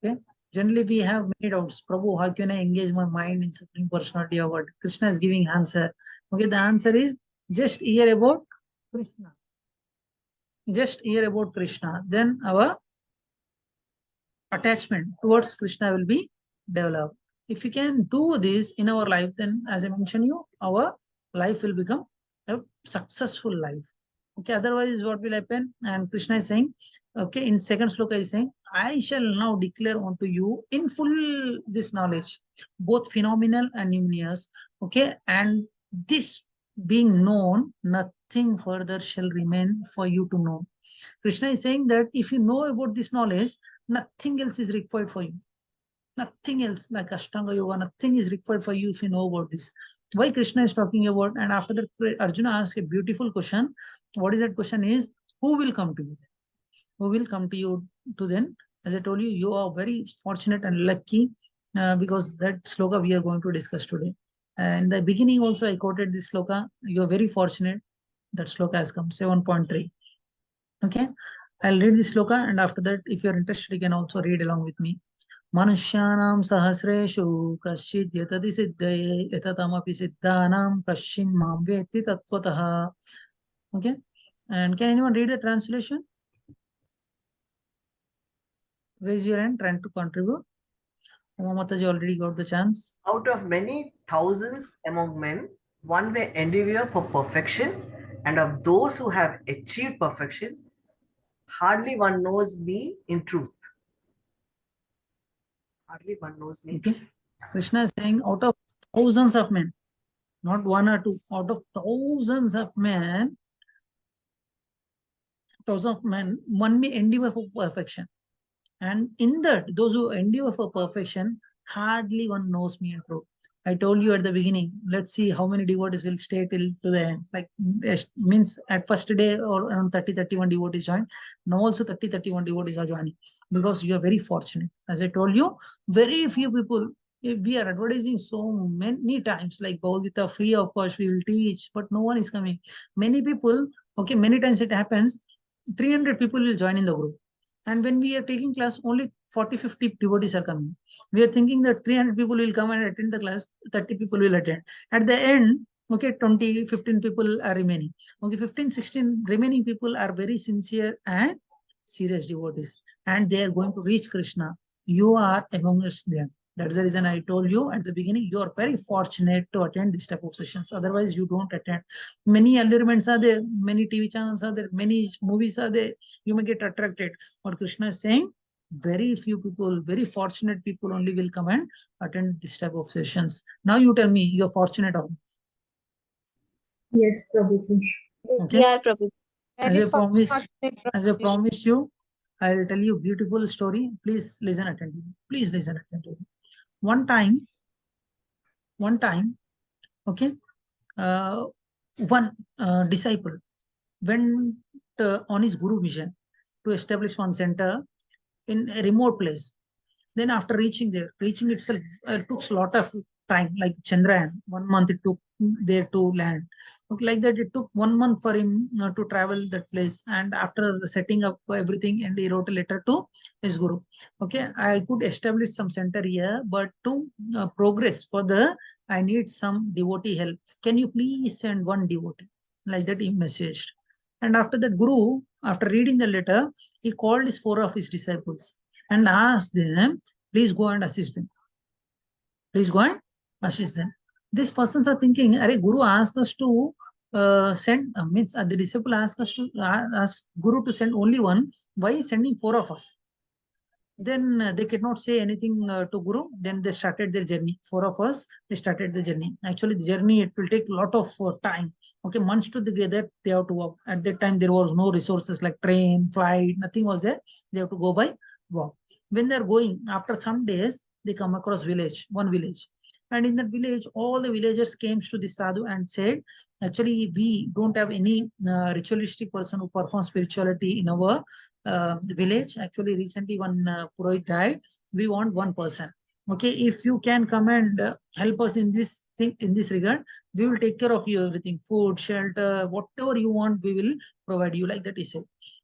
Okay. Generally, we have many doubts. Prabhu, how can I engage my mind in Supreme Personality of God? Krishna is giving answer. Okay, the answer is just hear about Krishna. Just hear about Krishna. Then our attachment towards Krishna will be developed. If we can do this in our life, then as I mentioned you, our life will become a successful life. Okay, otherwise what will happen? And Krishna is saying, okay, in second sloka is saying, I shall now declare unto you in full this knowledge, both phenomenal and numinous. Okay, and this being known, nothing further shall remain for you to know. Krishna is saying that if you know about this knowledge, nothing else is required for you. Nothing else like Ashtanga Yoga, nothing is required for you if you know about this. Why Krishna is talking about, and after that, Arjuna asked a beautiful question. What is that question is, who will come to you? Who will come to you to then? As I told you, you are very fortunate and lucky because that sloka we are going to discuss today. And in the beginning also I quoted this sloka. You are very fortunate. That sloka has come, 7.3. Okay. I'll read this sloka, and after that, if you're interested, you can also read along with me. मनुष्याणां सहस्रेषु कश्चिद् यतति सिद्धये यततमपि सिद्धानां कश्चिन् मां वेत्ति तत्त्वतः. Okay, and can anyone read the translation? Raise your hand, trying to contribute. Mataji already got the chance. Out of many thousands among men, one may endeavor for perfection, and of those who have achieved perfection, hardly one knows me in truth. Hardly one knows me. Okay, Krishna is saying out of thousands of men, not one or two, out of thousands of men, one may endeavor for perfection. And in that, those who endeavor for perfection, hardly one knows me in truth. I told you at the beginning, let's see how many devotees will stay till to the end. Like, means at first day or around 30, 31 devotees join. Now also 30, 31 devotees are joining because you are very fortunate. As I told you, very few people, if we are advertising so many times, like Bhagavad Gita, free of course, we will teach, but no one is coming. Many people, okay, many times it happens, 300 people will join in the group. And when we are taking class, only 40, 50 devotees are coming. We are thinking that 300 people will come and attend the class, 30 people will attend. At the end, okay, 20, 15 people are remaining. Okay, 15, 16 remaining people are very sincere and serious devotees. And they are going to reach Krishna. You are amongst them. That's the reason I told you at the beginning, you are very fortunate to attend this type of sessions. Otherwise, you don't attend. Many allurements are there, many TV channels are there, many movies are there. You may get attracted. What Krishna is saying, very few people, very fortunate people only will come and attend this type of sessions. Now you tell me, you're fortunate or not? Yes, Prabhuji. Okay. Yeah, Prabhuji. As I promised, as I Prabhuji. promised you, I'll tell you a beautiful story. Please listen attentively. Please listen attentively. One time, okay, one disciple went on his guru mission to establish one center in a remote place. Then after reaching itself took a lot of time, like Chandrayaan. 1 month it took there to land. Okay, like that it took 1 month for him to travel that place. And after setting up everything, and he wrote a letter to his guru. Okay, I could establish some center here, but to progress further, I need some devotee help. Can you please send one devotee? Like that he messaged. And after that, guru, after reading the letter, he called his 4 of his disciples and asked them, please go and assist them. Please go and assist them. These persons are thinking, Are Guru asked us to send, means the disciple asked us to ask Guru to send only one. Why is sending 4 of us? Then they could not say anything to Guru. Then they started their journey. 4 of us, they started the journey. Actually, the journey, it will take a lot of time. Okay, months together, they have to walk. At that time, there was no resources like train, flight, nothing was there. They have to go by walk. When they're going, after some days, they come across one village. And in that village, all the villagers came to the sadhu and said, actually, we don't have any ritualistic person who performs spirituality in our village. Actually, recently one Purohit died. We want one person. Okay, if you can come and help us in this thing, in this regard, we will take care of you everything, food, shelter, whatever you want, we will provide you. Like that, he said.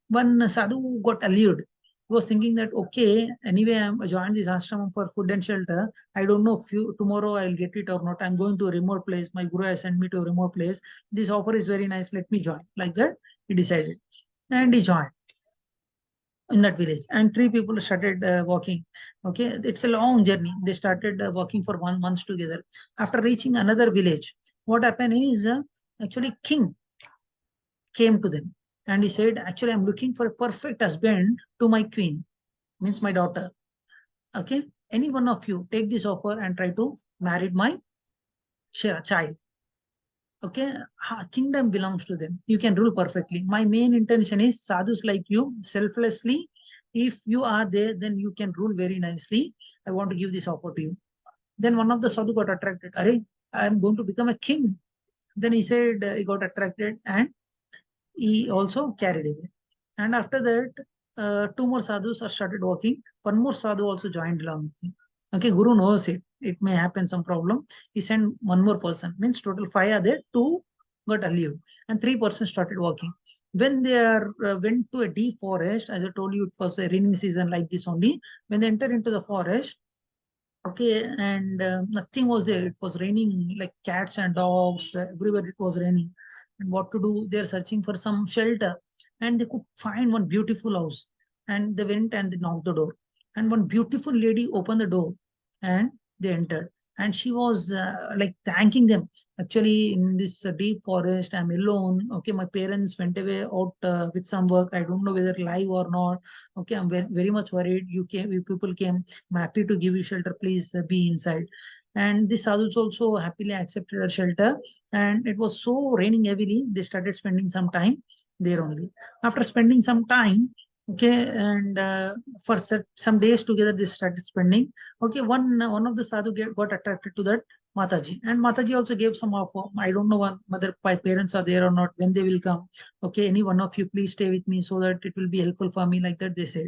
One sadhu got allured. He was thinking that, okay, anyway, I'm joined this ashram for food and shelter. I don't know if tomorrow I'll get it or not. I'm going to a remote place. My guru has sent me to a remote place. This offer is very nice. Let me join. Like that, he decided. And he joined in that village. And 3 people started walking. Okay, it's a long journey. They started walking for 1 month together. After reaching another village, what happened is actually king came to them. And he said, actually, I'm looking for a perfect husband to my queen, means my daughter. Okay, any one of you take this offer and try to marry my child. Okay, kingdom belongs to them. You can rule perfectly. My main intention is sadhus like you, selflessly. If you are there, then you can rule very nicely. I want to give this offer to you. Then one of the sadhu got attracted. Arey, I am going to become a king. Then he said he got attracted and he also carried away. And after that, two more sadhus are started walking. One more sadhu also joined along. Okay, Guru knows it. It may happen some problem. He sent one more person. Means total 5 are there. 2 got relieved, and 3 persons started walking. When they are went to a deep forest, as I told you, it was a rainy season like this only. When they enter into the forest, okay, and nothing was there. It was raining like cats and dogs. Everywhere it was raining. And what to do? They are searching for some shelter, and they could find one beautiful house. And they went and they knocked the door. And one beautiful lady opened the door, and they entered. And she was like thanking them. Actually, in this deep forest, I'm alone. Okay, my parents went away out with some work. I don't know whether live or not. Okay, I'm very, very much worried. You came, you people came. I'm happy to give you shelter. Please be inside. And the sadhus also happily accepted her shelter. And it was so raining heavily. They started spending some time there only. After spending some time, okay, and for some days together, they started spending. Okay, one of the sadhu got attracted to that Mataji, and Mataji also gave some offer. I don't know whether my parents are there or not. When they will come, okay, any one of you please stay with me so that it will be helpful for me. Like that they said.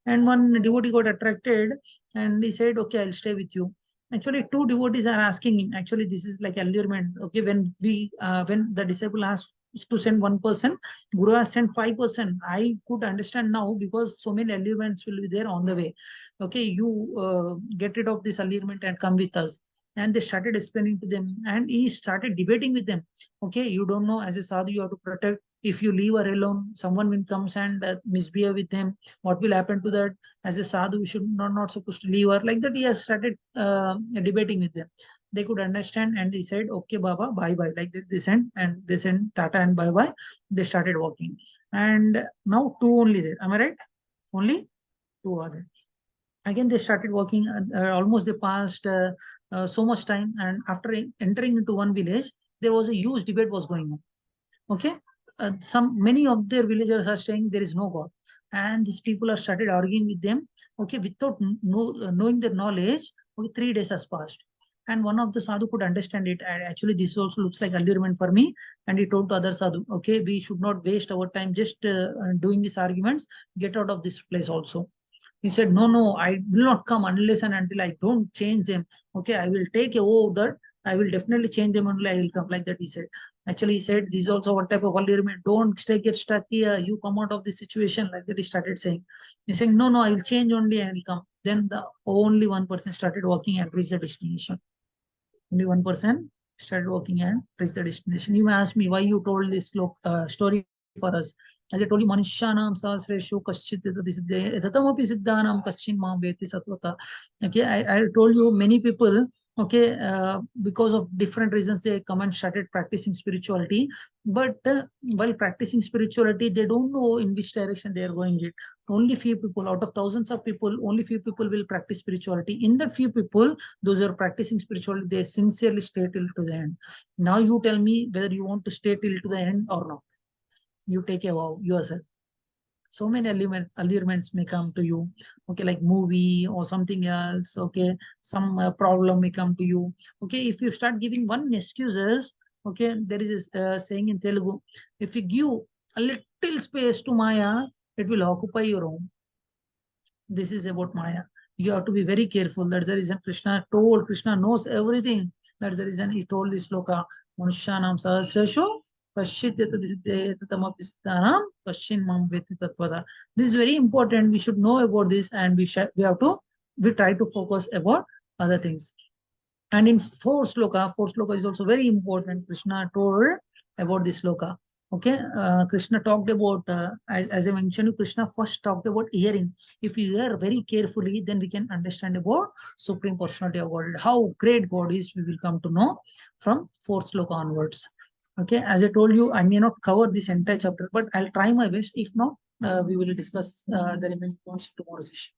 And one devotee got attracted and he said, okay, I'll stay with you. Actually, two devotees are asking him. Actually, this is like allurement. Okay, when the disciple asked to send one person, Guru has sent 5%. I could understand now because so many allurements will be there on the way. Okay, you get rid of this allurement and come with us. And they started explaining to them, and he started debating with them. Okay, you don't know, as a sadhu, you have to protect. If you leave her alone, someone will comes and misbehave with them. What will happen to that? As a sadhu, we should not supposed to leave her. Like that, he has started debating with them. They could understand, and they said, okay, Baba, bye bye. Like that, they sent Tata and bye bye. They started walking, and now two only there. Am I right? Only two are there. Again, they started walking. Almost they passed so much time, and after entering into one village, there was a huge debate was going on. Okay, many of their villagers are saying there is no God, and these people are started arguing with them. Okay, without knowing their knowledge. Okay, 3 days has passed, and one of the sadhu could understand it. And actually, this also looks like allurement for me. And he told the other sadhu, okay, we should not waste our time just doing these arguments. Get out of this place also. He said, no, no, I will not come unless and until I don't change them. Okay, I will take a oath that I will definitely change them until I will come. Like that, he said. Actually, he said, this is also one type of allurement. Don't get stuck here. You come out of the situation. Like that, he started saying. He's saying, no, no, I will change only. I will come. Then the only one person started walking and reached the destination. Only one person started walking and reached the destination. You may ask me why you told this story for us. As I told you, Manushanam Sahasreshu Kaschit Tatamapi Siddhanam Kaschin Mam Veti Satvata. Okay, I told you many people, okay, because of different reasons, they come and started practicing spirituality. But while practicing spirituality, they don't know in which direction they are going it. Only few people out of thousands of people, only few people will practice spirituality. In that few people, those who are practicing spirituality, they sincerely stay till to the end. Now you tell me whether you want to stay till to the end or not. You take a vow yourself. So many allurements may come to you. Okay, like movie or something else. Okay, some problem may come to you. Okay, if you start giving one excuses, okay, there is a saying in Telugu, if you give a little space to Maya, it will occupy your home. This is about Maya. You have to be very careful. That's the reason Krishna knows everything. That's the reason he told this sloka, Manushanam Sahasreshu Paschin Mam Veti Tatvada. This is very important. We should know about this, and we try to focus about other things. And in fourth sloka is also very important. Krishna told about this sloka. Okay, Krishna talked about, as I mentioned, Krishna first talked about hearing. If you hear very carefully, then we can understand about Supreme Personality of Godhead. How great God is, we will come to know from fourth sloka onwards. Okay, as I told you, I may not cover this entire chapter, but I'll try my best. If not, we will discuss the remaining points tomorrow session.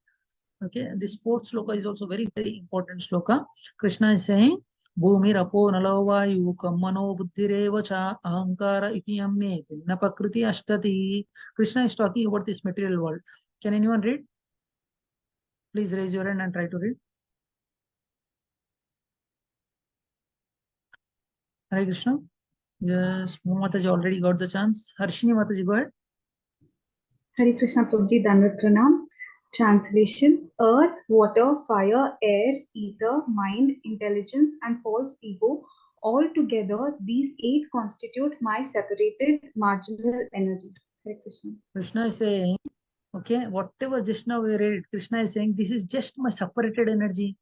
Okay, this fourth sloka is also very, very important sloka. Krishna is saying, Bhumi rapo nalavayu kammano buddhireva cha ahankara iti yamme vinna prakriti ashtati. Krishna is talking about this material world. Can anyone read? Please raise your hand and try to read. Hare Krishna. Yes, Mataji already got the chance. Harshini Mataji, go ahead. Hare Krishna Prabhuji, Dandavat Pranam. Translation: Earth, water, fire, air, ether, mind, intelligence, and false ego. All together, these 8 constitute my separated marginal energies. Hare Krishna. Krishna is saying, okay, whatever just now we read, Krishna is saying, this is just my separated energy.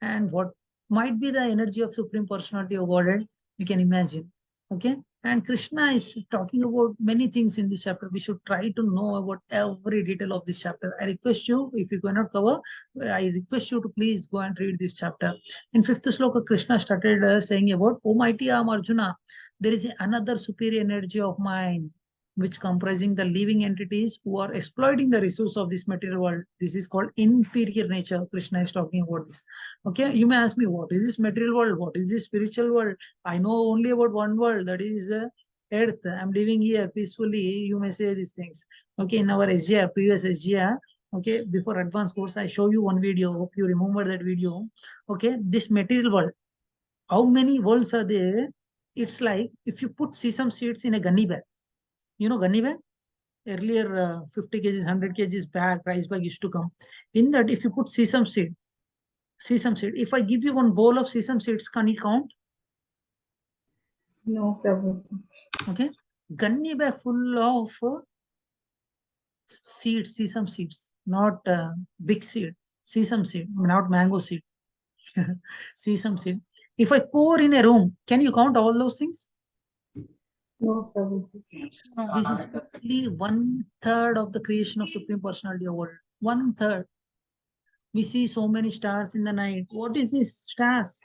And what might be the energy of Supreme Personality of Godhead, you can imagine. Okay, and Krishna is talking about many things in this chapter. We should try to know about every detail of this chapter. I request you, if you cannot cover, I request you to please go and read this chapter. In 5th sloka, Krishna started saying about, O mighty Arjuna, there is another superior energy of mine, which comprising the living entities who are exploiting the resource of this material world. This is called inferior nature. Krishna is talking about this. Okay, you may ask me, what is this material world? What is this spiritual world? I know only about one world, that is earth. I'm living here peacefully. You may say these things. Okay, in our SGR, previous SGR, okay, before advanced course, I show you one video. Hope you remember that video. Okay, this material world, how many worlds are there? It's like if you put sesame seeds in a gunny bag. You know gunny bag? Earlier, 50 kgs, 100 kgs bag, rice bag used to come. In that, if you put sesame seed, if I give you one bowl of sesame seeds, can you count? No, Prabhuji. Okay. Gunny bag full of seeds, sesame seeds, not big seed, sesame seed, not mango seed, sesame seed. If I pour in a room, can you count all those things? No, Prabhuji. This is only 1/3 of the creation of Supreme Personality of World. 1/3. We see so many stars in the night. What is this stars?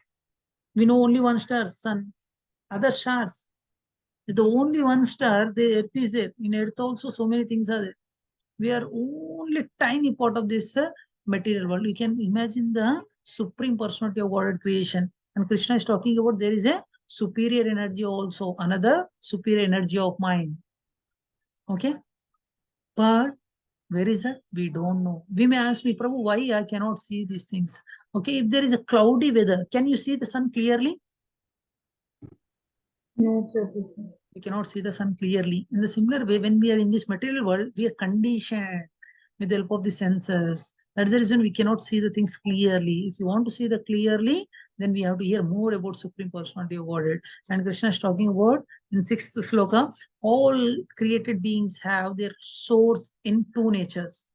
We know only one star, sun. Other stars, the only one star, the earth is there. In earth also so many things are there. We are only tiny part of this material world. You can imagine the Supreme Personality of Godhead creation. And Krishna is talking about there is a superior energy also, another superior energy of mind. Okay? But where is that? We don't know. We may ask me, Prabhu, why I cannot see these things? Okay, if there is a cloudy weather, can you see the sun clearly? No, Prabhuji. We cannot see the sun clearly. In the similar way, when we are in this material world, we are conditioned with the help of the senses. That's the reason we cannot see the things clearly. If you want to see the clearly, then we have to hear more about Supreme Personality of Godhead. And Krishna is talking about in 6th sloka, all created beings have their source in two natures.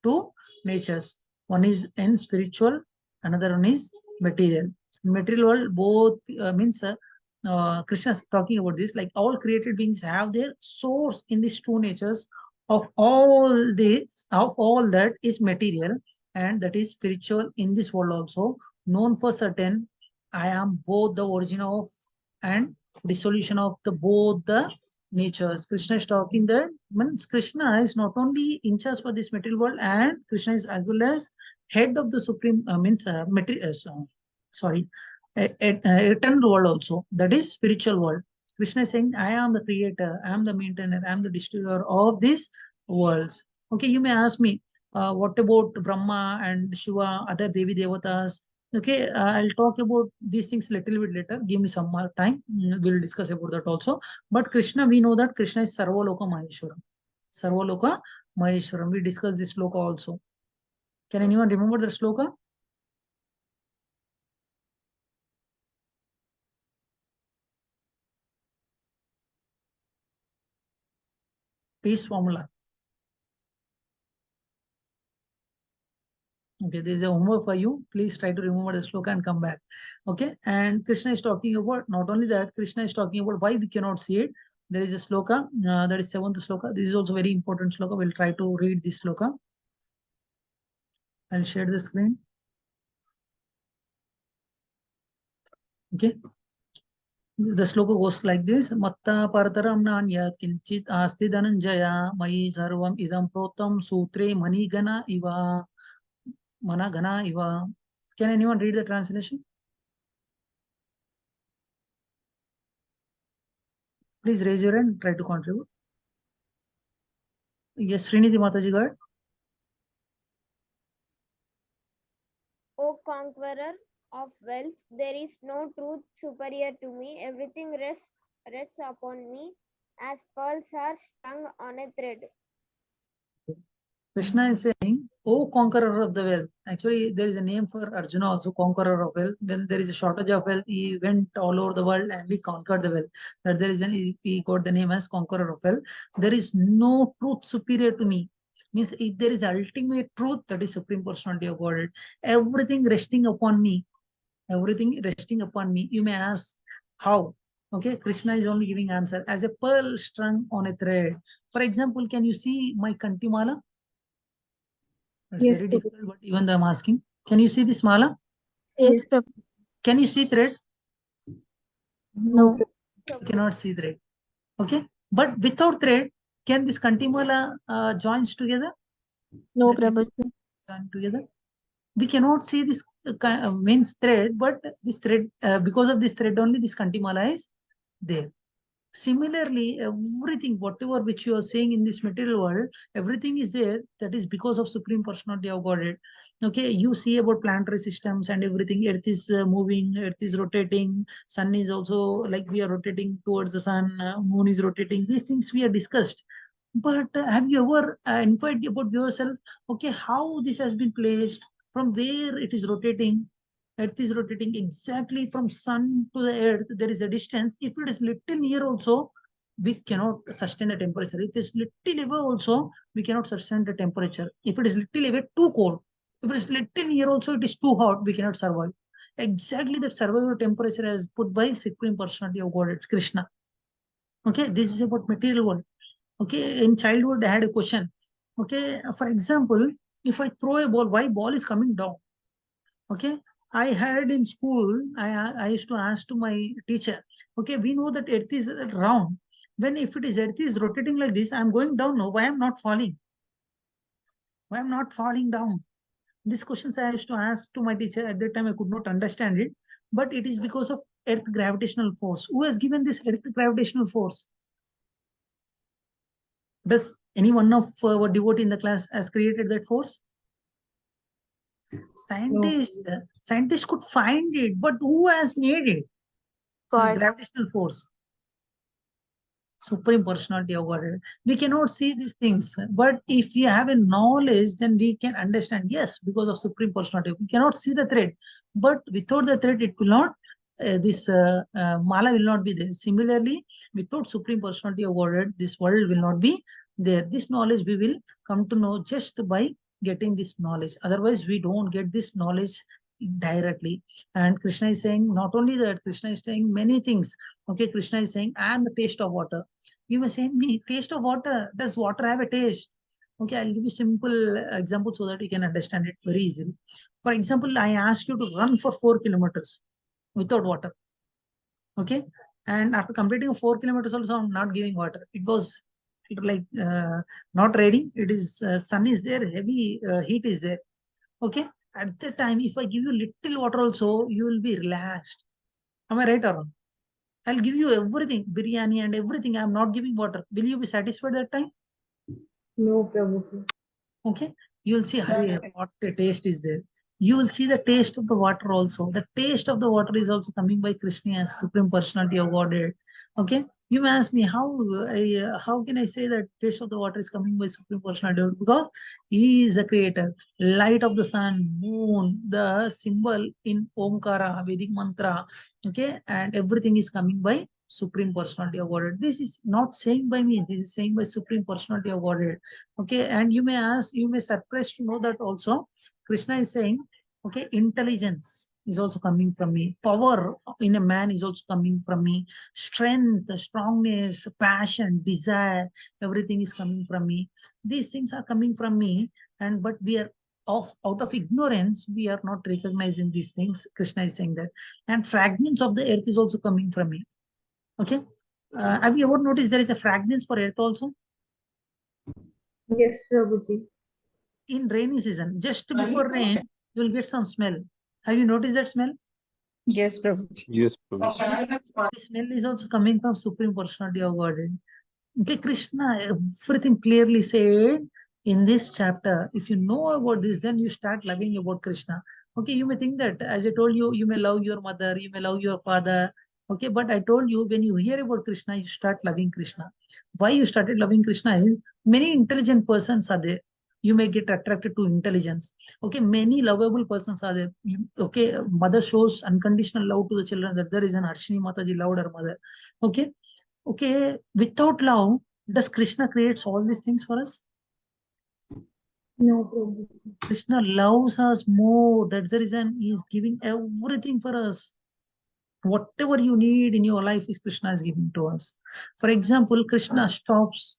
Two natures. One is in spiritual, another one is material. In material world, both means Krishna is talking about this, like all created beings have their source in these two natures of all that is material and that is spiritual in this world also. Known for certain, I am both the origin of and dissolution of the both the natures. Krishna is talking that means Krishna is not only in charge for this material world, and Krishna is as well as head of the supreme eternal world also, that is spiritual world. Krishna is saying, I am the creator, I am the maintainer, I am the distributor of these worlds. Okay, you may ask me, what about Brahma and Shiva, other Devi Devatas? Okay, I'll talk about these things little bit later. Give me some more time. We'll discuss about that also. But Krishna, we know that Krishna is Sarvaloka Maheshwaram. Sarvaloka Maheshwaram. We discussed this sloka also. Can anyone remember the sloka? Peace formula. Okay, there's a homework for you. Please try to remember the sloka and come back. Okay, and Krishna is talking about, not only that, Krishna is talking about why we cannot see it. There is a sloka, that is 7th sloka. This is also very important sloka. We'll try to read this sloka. I'll share the screen. Okay. The sloka goes like this: Matta parataram nanyat kinchit asti dhananjaya mayi sarvam idam protam sutre manigana iva managana iva. Can anyone read the translation? Please raise your hand, try to contribute. Yes, Srinidhi Mataji, go ahead. O conqueror of wealth, there is no truth superior to me. Everything rests upon me as pearls are strung on a thread. Krishna is saying, "O conqueror of the wealth." Actually, there is a name for Arjuna also, conqueror of wealth. When there is a shortage of wealth, he went all over the world and he conquered the wealth. That there is he got the name as conqueror of wealth. There is no truth superior to me. Means if there is ultimate truth, that is Supreme Personality of Godhead. Everything resting upon me. Everything resting upon me. You may ask how. Okay, Krishna is only giving answer as a pearl strung on a thread. For example, can you see my Kantimala? It's Yes, very Prabhu. difficult, but even though I'm asking, can you see this mala? Yes, Prabhu. Can you see thread? no, No. You cannot see thread. Okay, but without thread, can this kantimala joins together? No, The Prabhu. join together. We cannot see this means thread, but this thread because of this thread only this kantimala is there. Similarly, everything, whatever which you are saying in this material world, everything is there. That is because of Supreme Personality of Godhead. Okay, you see about planetary systems and everything. Earth is moving, Earth is rotating, Sun is also like we are rotating towards the Sun, Moon is rotating. These things we are discussed. But have you ever inquired about yourself? Okay, how this has been placed, from where it is rotating? Earth is rotating exactly from Sun to the Earth. There is a distance. If it is little near also, we cannot sustain the temperature. If it is little away also, we cannot sustain the temperature. If it is little away, too cold. If it is little near also, it is too hot. We cannot survive. Exactly that survival temperature is put by Supreme Personality of Godhead, Krishna. Okay, this is about material world. Okay, in childhood, I had a question. Okay, for example, if I throw a ball, why ball is coming down? Okay, I had in school, I used to ask to my teacher, okay, we know that earth is round. When if it is earth is rotating like this, I'm going down now. Why I'm not falling? Why I'm not falling down? These questions I used to ask to my teacher. At that time, I could not understand it. But it is because of earth gravitational force. Who has given this earth gravitational force? Does any one of our devotee in the class has created that force? Scientists could find it, but who has made it? God. Gravitational force. Supreme Personality of Godhead. We cannot see these things, but if we have a knowledge, then we can understand. Yes, because of Supreme Personality, we cannot see the thread, but without the thread, it will not. This mala will not be there. Similarly, without Supreme Personality of Godhead, this world will not be there. This knowledge we will come to know just by getting this knowledge. Otherwise, we don't get this knowledge directly. And Krishna is saying not only that, Krishna is saying many things. Okay, Krishna is saying, I am the taste of water. You may say, me, taste of water. Does water have a taste? Okay, I'll give you simple example so that you can understand it very easily. For example, I ask you to run for 4 kilometers without water. Okay, and after completing 4 kilometers also, I'm not giving water. It was like not raining. It is sun is there, heavy heat is there. Okay, at that time, if I give you little water also, you will be relaxed. Am I right or wrong? I'll give you everything, biryani and everything. I'm not giving water. Will you be satisfied that time? no, Prabhuji. Okay. You will see Hari, what the taste is there. You will see the taste of the water also. The taste of the water is also coming by Krishna as Supreme Personality of Godhead. Okay. You may ask me how can I say that taste of the water is coming by Supreme Personality of Godhead? Because He is the creator. Light of the sun, moon, the symbol in Omkara, Vedic mantra. Okay. And everything is coming by Supreme Personality of Godhead. This is not saying by me. This is saying by Supreme Personality of Godhead. Okay, and you may ask, you may surprised to know that also Krishna is saying, okay, intelligence is also coming from me. Power in a man is also coming from me. Strength, strongness, passion, desire, everything is coming from me. These things are coming from me, and but we are out of ignorance, we are not recognizing these things. Krishna is saying that. And fragments of the earth is also coming from me. Okay. Have you ever noticed there is a fragrance for earth also? Yes, Prabhuji. In rainy season, just before rain, you will get some smell. Have you noticed that smell? Yes, Prabhuji. Yes, Prabhuji. The smell is also coming from Supreme Personality of Godhead. Okay, Krishna, everything clearly said in this chapter. If you know about this, then you start loving about Krishna. Okay, you may think that, as I told you, you may love your mother, you may love your father. Okay, but I told you, when you hear about Krishna, you start loving Krishna. Why you started loving Krishna is many intelligent persons are there. You may get attracted to intelligence. Okay, many lovable persons are there. Okay, mother shows unconditional love to the children. That there is an Harshini Mataji loved her mother. Okay, okay, without love, does Krishna creates all these things for us? No, Prabhuji. Krishna loves us more. That's the reason he is giving everything for us. Whatever you need in your life is Krishna is giving to us. For example, Krishna stops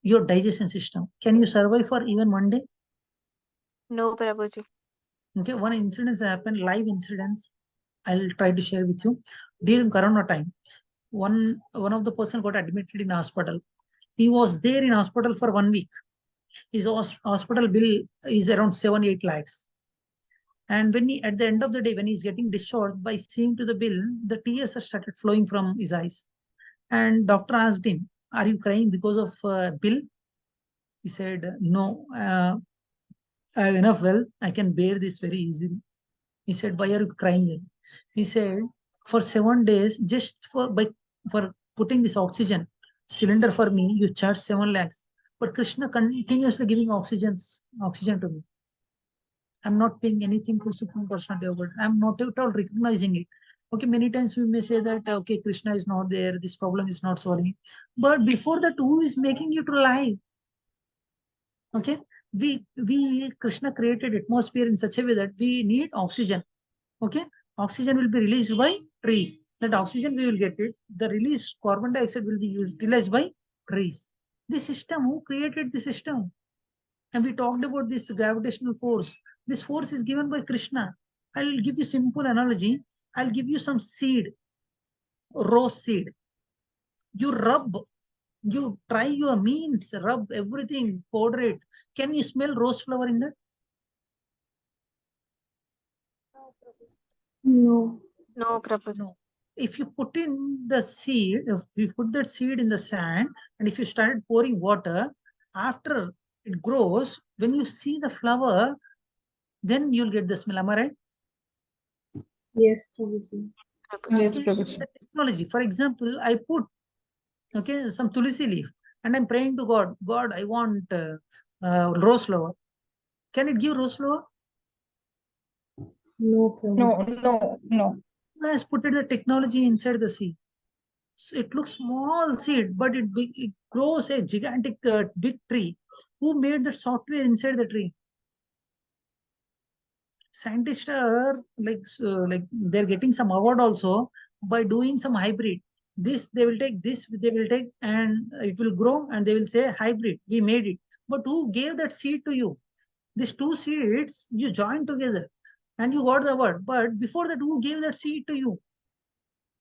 your digestion system. Can you survive for even one day? No, Prabhuji. Okay, one incident happened, live incidents. I'll try to share with you. During Corona time, one of the person got admitted in hospital. He was there in hospital for 1 week. His hospital bill is around 7-8 lakhs. And when he, at the end of the day, when he's getting discharged, by seeing to the bill, the tears have started flowing from his eyes. And doctor asked him, "Are you crying because of bill?" He said, "No, I have enough wealth. I can bear this very easily." He said, "Why are you crying then?" He said, "For 7 days, just for putting this oxygen cylinder for me, you charge 7 lakhs. But Krishna continuously giving oxygen to me. I'm not paying anything to Supreme Personality of God. I'm not at all recognizing it." Okay, many times we may say that, okay, Krishna is not there, this problem is not solving. But before that, who is making you to lie? Okay, we Krishna created atmosphere in such a way that we need oxygen. Okay, oxygen will be released by trees. That oxygen we will get it. The released carbon dioxide will be utilized by trees. The system, who created the system? And we talked about this gravitational force. This force is given by Krishna. I'll give you simple analogy. I'll give you some seed, rose seed. You rub, you try your means, rub everything, powder it. Can you smell rose flower in that? No. No, Prabhuji. No. If you put in the seed, if you put that seed in the sand, and if you started pouring water, after it grows, when you see the flower, then you'll get the smell. Am I right? Yes, Prabhuji. Yes, The Prabhuji. technology. For example, I put some tulsi leaf and I'm praying to God. God, I want rose flower. Can it give rose flower? No, Prabhuji. No. Who has put the technology inside the seed? So it looks small seed, but it grows a gigantic big tree. Who made that software inside the tree? Scientists are like they're getting some award also by doing some hybrid. This they will take, this they will take, and it will grow, and they will say hybrid. We made it. But who gave that seed to you? These two seeds you joined together, and you got the award. But before that, who gave that seed to you?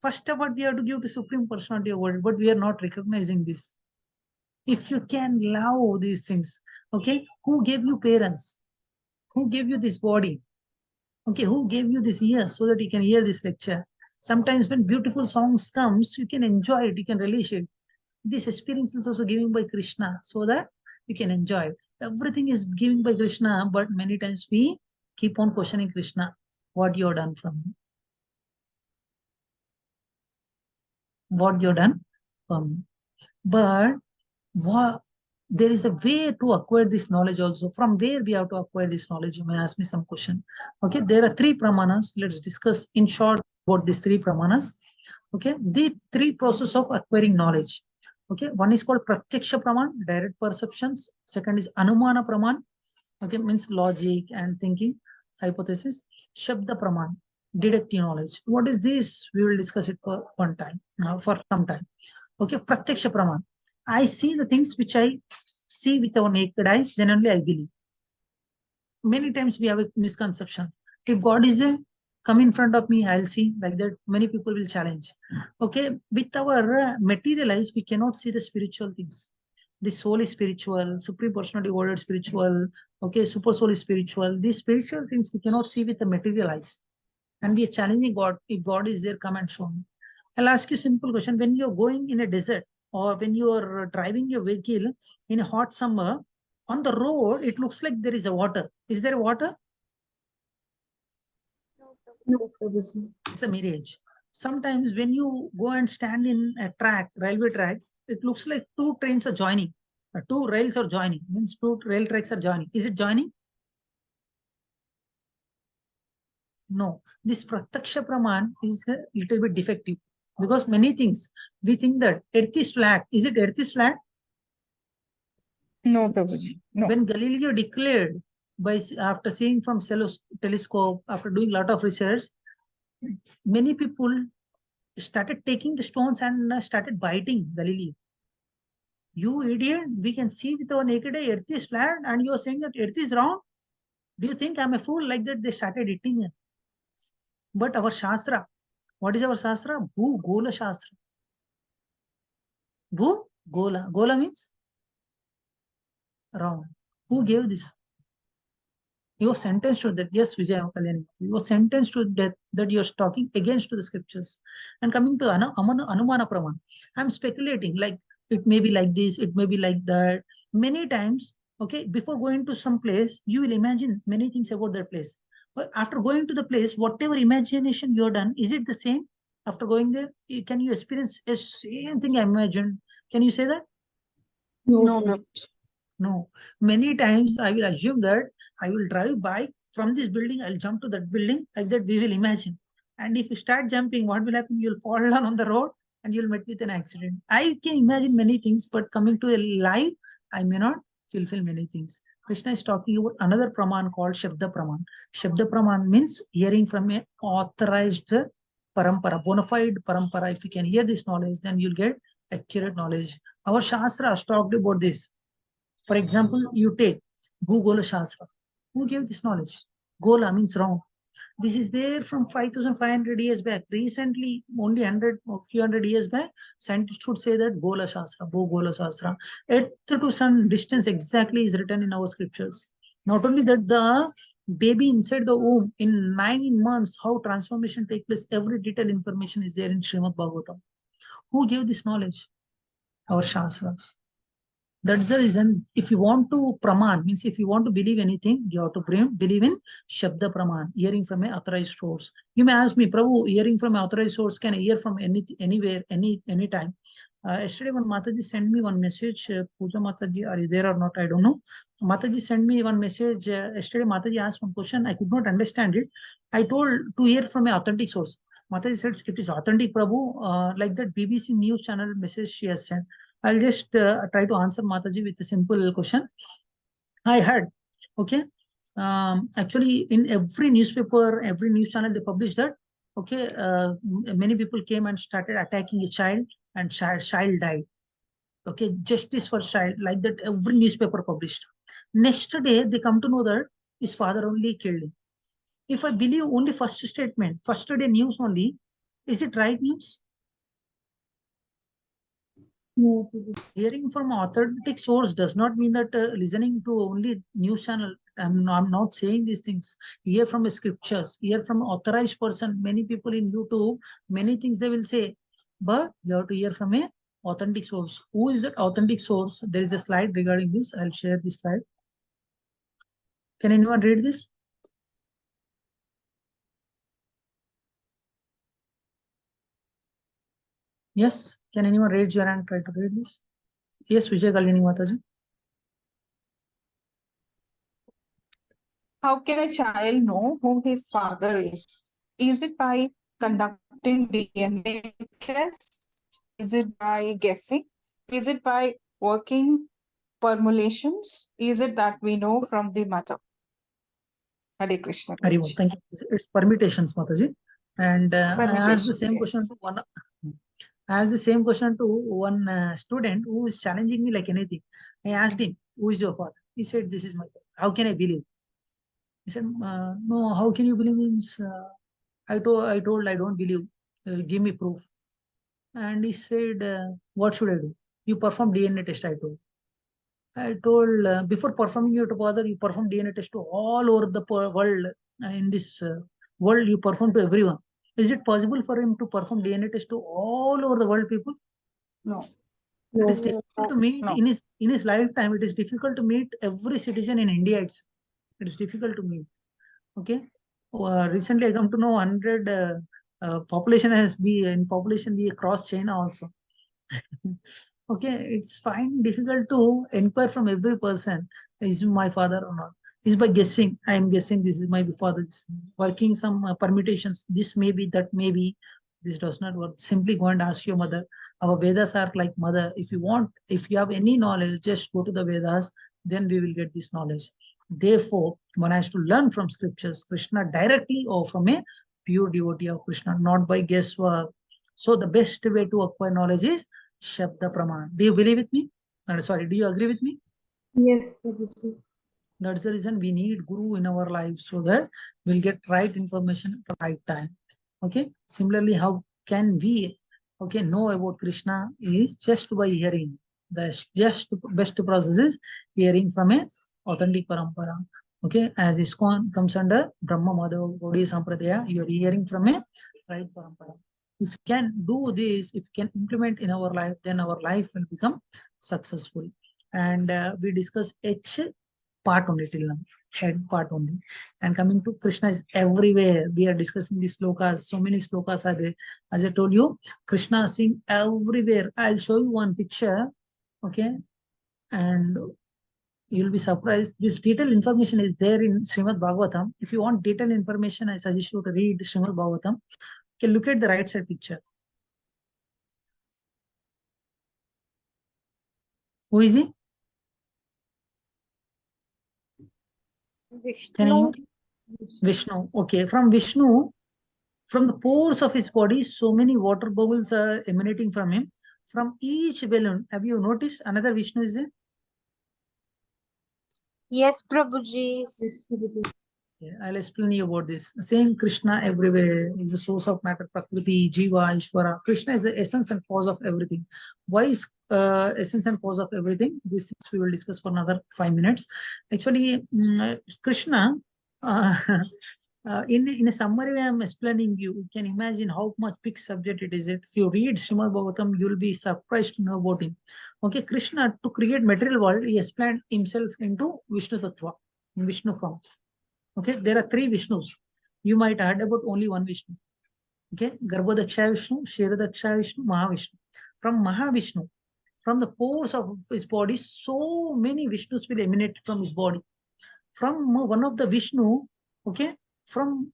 First award we have to give to Supreme Personality Award, but we are not recognizing this. If you can love these things, okay, who gave you parents? Who gave you this body? Okay, who gave you this ears so that you can hear this lecture? Sometimes when beautiful songs comes, you can enjoy it, you can relish it. This experience is also given by Krishna so that you can enjoy it. Everything is given by Krishna, but many times we keep on questioning Krishna, what you have done from me. What you have done from me. But there is a way to acquire this knowledge also. From where we have to acquire this knowledge? You may ask me some question. Okay, there are 3 pramanas. Let's discuss in short about these 3 pramanas. Okay, the 3 process of acquiring knowledge. Okay, one is called pratyaksha praman, direct perceptions. Second is anumana praman. Okay, means logic and thinking, hypothesis. Shabda praman, deductive knowledge. What is this? We will discuss it for one time, for some time. Okay, pratyaksha praman. I see the things which I see with our naked eyes, then only I believe. Many times we have a misconception. If God is there, Come in front of me, I'll see. Like that, many people will challenge. Okay, with our material eyes, we cannot see the spiritual things. The soul is spiritual, supreme personality order is spiritual, okay, super soul is spiritual. These spiritual things we cannot see with the material eyes. And we are challenging God. If God is there, come and show me. I'll ask you a simple question. When you're going in a desert or when you're driving your vehicle in a hot summer, on the road, it looks like there is a water. Is there water? No, Prabhuji. It's a mirage. Sometimes when you go and stand in a track, railway track, it looks like two trains are joining. Two rails are joining. Means two rail tracks are joining. Is it joining? No. This Prataksha Praman is a little bit defective. Because many things, we think that earth is flat. Is it earth is flat? No, Prabhuji. No. When Galileo declared, after seeing from telescope, after doing a lot of research, many people started taking the stones and started biting Galileo. You idiot, we can see with our naked eye, earth is flat, and you are saying that earth is round? Do you think I'm a fool? Like that, they started eating it. But our Shastra, what is our Shastra? Bhu Gola Shastra. Bhu Gola. Gola means round. Who gave this? You were sentenced to that. Yes, Vijay Kalyani. You were sentenced to death that you are talking against to the scriptures. And coming to Anumana Praman, I'm speculating like it may be like this, it may be like that. Many times, okay, before going to some place, you will imagine many things about that place. But after going to the place, whatever imagination you're done, is it the same? After going there, can you experience the same thing I imagined? Can you say that? No, Prabhuji. No. Many times I will assume that I will drive by from this building, I'll jump to that building, like that we will imagine. And if you start jumping, what will happen? You'll fall down on the road and you'll meet with an accident. I can imagine many things, but coming to a life, I may not fulfill many things. Krishna is talking about another praman called Shabda Praman. Shabda Praman means hearing from a authorized parampara, bona fide parampara. If you can hear this knowledge, then you'll get accurate knowledge. Our Shastras talked about this. For example, you take Bhugola Shastra. Who gave this knowledge? Gola means round. This is there from 5,500 years back. Recently, only 100 or few hundred years back, scientists would say that Gola Shastra, Bhugola Shastra. Earth to sun distance exactly is written in our scriptures. Not only that, the baby inside the womb in 9 months, how transformation takes place, every detailed information is there in Srimad Bhagavatam. Who gave this knowledge? Our Shastras. That's the reason if you want to praman, means if you want to believe anything, you have to believe in Shabda Praman, hearing from an authorized source. You may ask me, Prabhu, hearing from an authorized source, can I hear from anywhere, anytime? Yesterday when Mataji sent me one message, Puja Mataji, are you there or not? I don't know. Mataji sent me one message. Yesterday Mataji asked one question. I could not understand it. I told to hear from an authentic source. Mataji said, it is authentic, Prabhu. Like that BBC news channel message she has sent. I'll just try to answer Mataji with a simple question. I heard, okay. Actually, in every newspaper, every news channel, they publish that, okay, many people came and started attacking a child and child died. Okay, justice for child, like that every newspaper published. Next day, they come to know that his father only killed him. If I believe only first statement, first day news only, is it right news? No. Hearing from authentic source does not mean that listening to only news channel. I'm not saying these things. Hear from scriptures, hear from authorized person. Many people in YouTube, many things they will say, but you have to hear from a authentic source. Who is that authentic source? There is a slide regarding this. I'll share this slide. Can anyone read this? Yes. Can anyone raise your hand? Try to read this. Yes, Vijay Kalini Mataji. How can a child know who his father is? Is it by conducting DNA tests? Is it by guessing? Is it by working formulations? Is it that we know from the mother? Hare Krishna. Haribo, thank you. It's permutations, Mataji. And I asked the same question to one. I asked the same question to one student who is challenging me like anything. I asked him, "Who is your father?" He said, "This is my father." How can I believe? He said, "No. How can you believe?" Means I told I don't believe. Give me proof. And he said, what should I do? You perform DNA test, I told. I told, before performing it to father, you perform DNA test to all over the world. In this world, you perform to everyone. Is it possible for him to perform DNA test to all over the world people? No. It is No. difficult to meet No. in his lifetime. It is difficult to meet every citizen in India. It is difficult to meet. Okay. Recently, I come to know 100 population has be in population be across China also. Okay, it's fine, difficult to inquire from every person, is my father or not? Is by guessing. I am guessing this is my father. Working some permutations. This may be, that may be. This does not work. Simply go and ask your mother. Our Vedas are like mother. If you want, if you have any knowledge, just go to the Vedas. Then we will get this knowledge. Therefore, one has to learn from scriptures, Krishna directly or from a pure devotee of Krishna, not by guesswork. So the best way to acquire knowledge is Shabda Praman. Do you believe with me? Sorry, do you agree with me? Yes, Prabhuji. That's the reason we need Guru in our life, so that we'll get right information at the right time. Okay. Similarly, how can we know about Krishna is just by hearing. The just best process is hearing from a authentic parampara. Okay, as ISKCON comes under Brahma Madhava Gaudiya Sampradaya, you are hearing from a right parampara. If you can do this, if you can implement in our life, then our life will become successful. And we discuss H part only till now, head part only. And coming to Krishna is everywhere. We are discussing these slokas. So many slokas are there. As I told you, Krishna is seen everywhere. I'll show you one picture. Okay. And you'll be surprised. This detailed information is there in Srimad Bhagavatam. If you want detailed information, I suggest you to read Srimad Bhagavatam. You can look at the right side picture. Who is he? Vishnu. Vishnu. Okay. From Vishnu, from the pores of his body, so many water bubbles are emanating from him. From each balloon, have you noticed another Vishnu is there? Yes, Prabhuji. Yes, Prabhuji. Yeah, I'll explain you about this. Saying Krishna everywhere is the source of matter, Prakriti, Jiva, Ishvara. Krishna is the essence and cause of everything. Why is essence and cause of everything? These things we will discuss for another 5 minutes. Actually, Krishna, uh, in a summary way, I'm explaining you can imagine how much big subject it is. If you read Srimad Bhagavatam, you'll be surprised to know about him. Okay, Krishna, to create material world, he explained himself into Vishnu Tattva, in Vishnu form. Okay, there are 3 Vishnus. You might heard about only one Vishnu. Okay, Garbhodaksha Vishnu, Kshiradaksha Vishnu, Mahavishnu. From Mahavishnu, from the pores of his body, so many Vishnus will emanate from his body. From one of the Vishnu, okay, from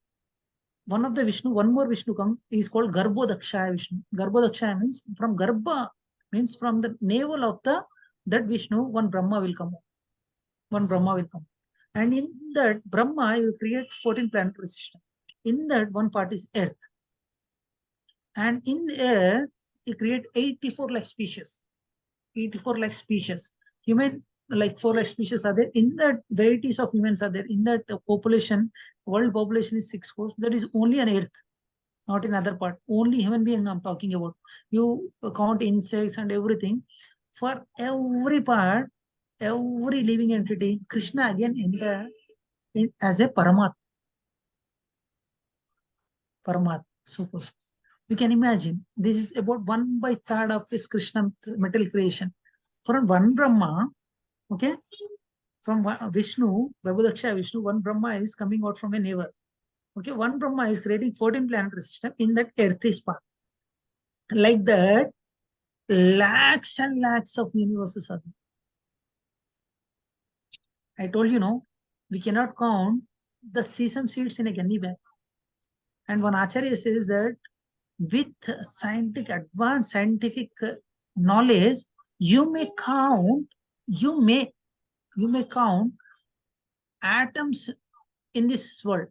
one of the Vishnu, one more Vishnu come, is called Garbhodaksha Vishnu. Garbhodaksha means from Garbha, means from the navel of that Vishnu, one Brahma will come. One Brahma will come. And in that Brahma, you create 14 planetary system. In that, one part is Earth. And in the Earth, you create 84 lakh species. 84 lakh species. Human, like 4 lakh species are there. In that, varieties of humans are there. In that population, world population is 6 crores. That is only on Earth, not in other part. Only human being I'm talking about. You count insects and everything. For every part, every living entity, Krishna again enter as a Paramat. Suppose. You can imagine, this is about 1/3 of his Krishna metal creation. From one Brahma, okay, from Vishnu, Garbhodaksha Vishnu, one Brahma is coming out from a navel. Okay, one Brahma is creating 14 planetary system in that earth is part. Like that, lakhs and lakhs of universes are there. I told you, no, we cannot count the sesame seeds in a gunny bag. And one Acharya says that with advanced scientific knowledge, you may count atoms in this world.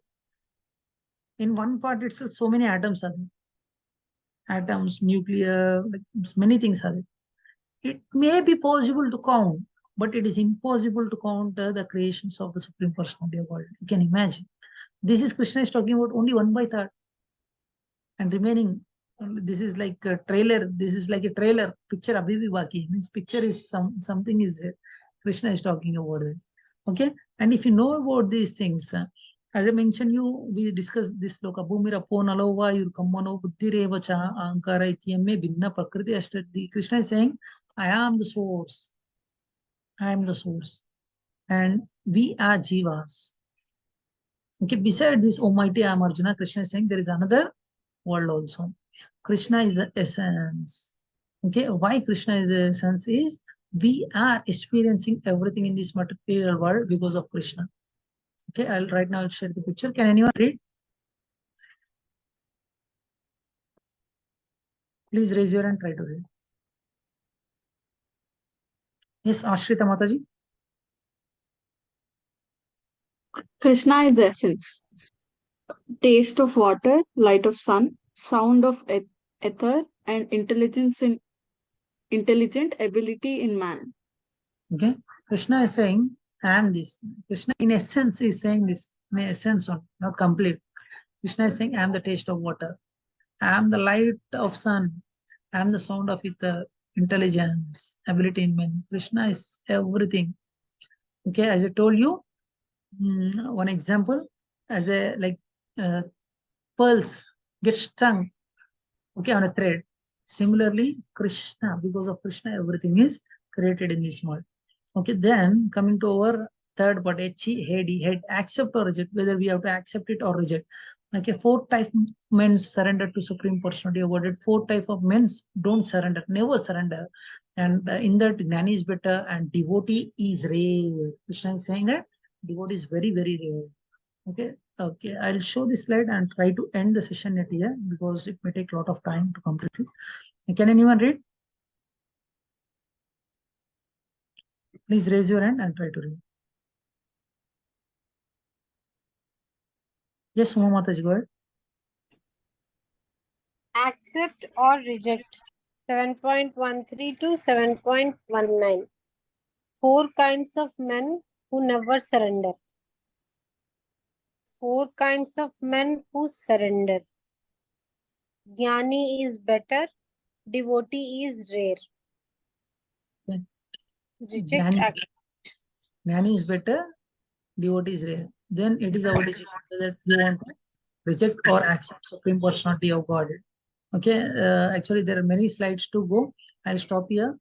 In one part itself, so many atoms are there. Atoms, nuclear, like many things are there. It may be possible to count, but it is impossible to count the creations of the Supreme Personality of God. You can imagine. This is Krishna is talking about only 1/3. and remaining. This is like a trailer. This is like a trailer picture. Abhi bhi baki means picture is something is there. Krishna is talking about it. Okay, and if you know about these things, as I mentioned, we discussed this loka bhumira ponalova yurkammano buddhirevacha ankara ityame binna prakriti ashtati. Krishna is saying, I am the source. I am the source, and we are jivas. Okay, beside this almighty I am Arjuna, Krishna is saying there is another world also. Krishna is the essence. Okay, why Krishna is the essence is we are experiencing everything in this material world because of Krishna. Okay, right now I'll share the picture. Can anyone read? Please raise your hand, try to read. Yes, Ashrita Mataji. Krishna is the essence. Taste of water, light of sun, sound of ether, and intelligent ability in man. Okay, Krishna is saying, I am this. Krishna in essence is saying this, in essence, not complete. Krishna is saying, I am the taste of water. I am the light of sun. I am the sound of ether, intelligence, ability in man. Krishna is everything. Okay, as I told you, one example, as a like pearls get strung, okay, on a thread. Similarly, Krishna, because of Krishna, everything is created in this world. Okay, then coming to our third part, head, accept or reject, whether we have to accept it or reject. Okay, 4 types of men surrender to Supreme Personality of Godhead. 4 types of men don't surrender, never surrender. And in that, Gnani is better and devotee is rare. Krishna is saying that devotee is very, very rare. Okay, I'll show this slide and try to end the session at here because it may take a lot of time to complete it. Can anyone read? Please raise your hand and try to read. Yes, Uma Mataji, go ahead. Accept or reject. 7.13 to 7.19. 4 kinds of men who never surrender. 4 kinds of men who surrender. Jnani is better. Devotee is rare. Okay. Reject. Jnani is better. Devotee is rare. Then it is our decision whether we want to reject or accept Supreme Personality of Godhead. Okay, actually there are many slides to go. I'll stop here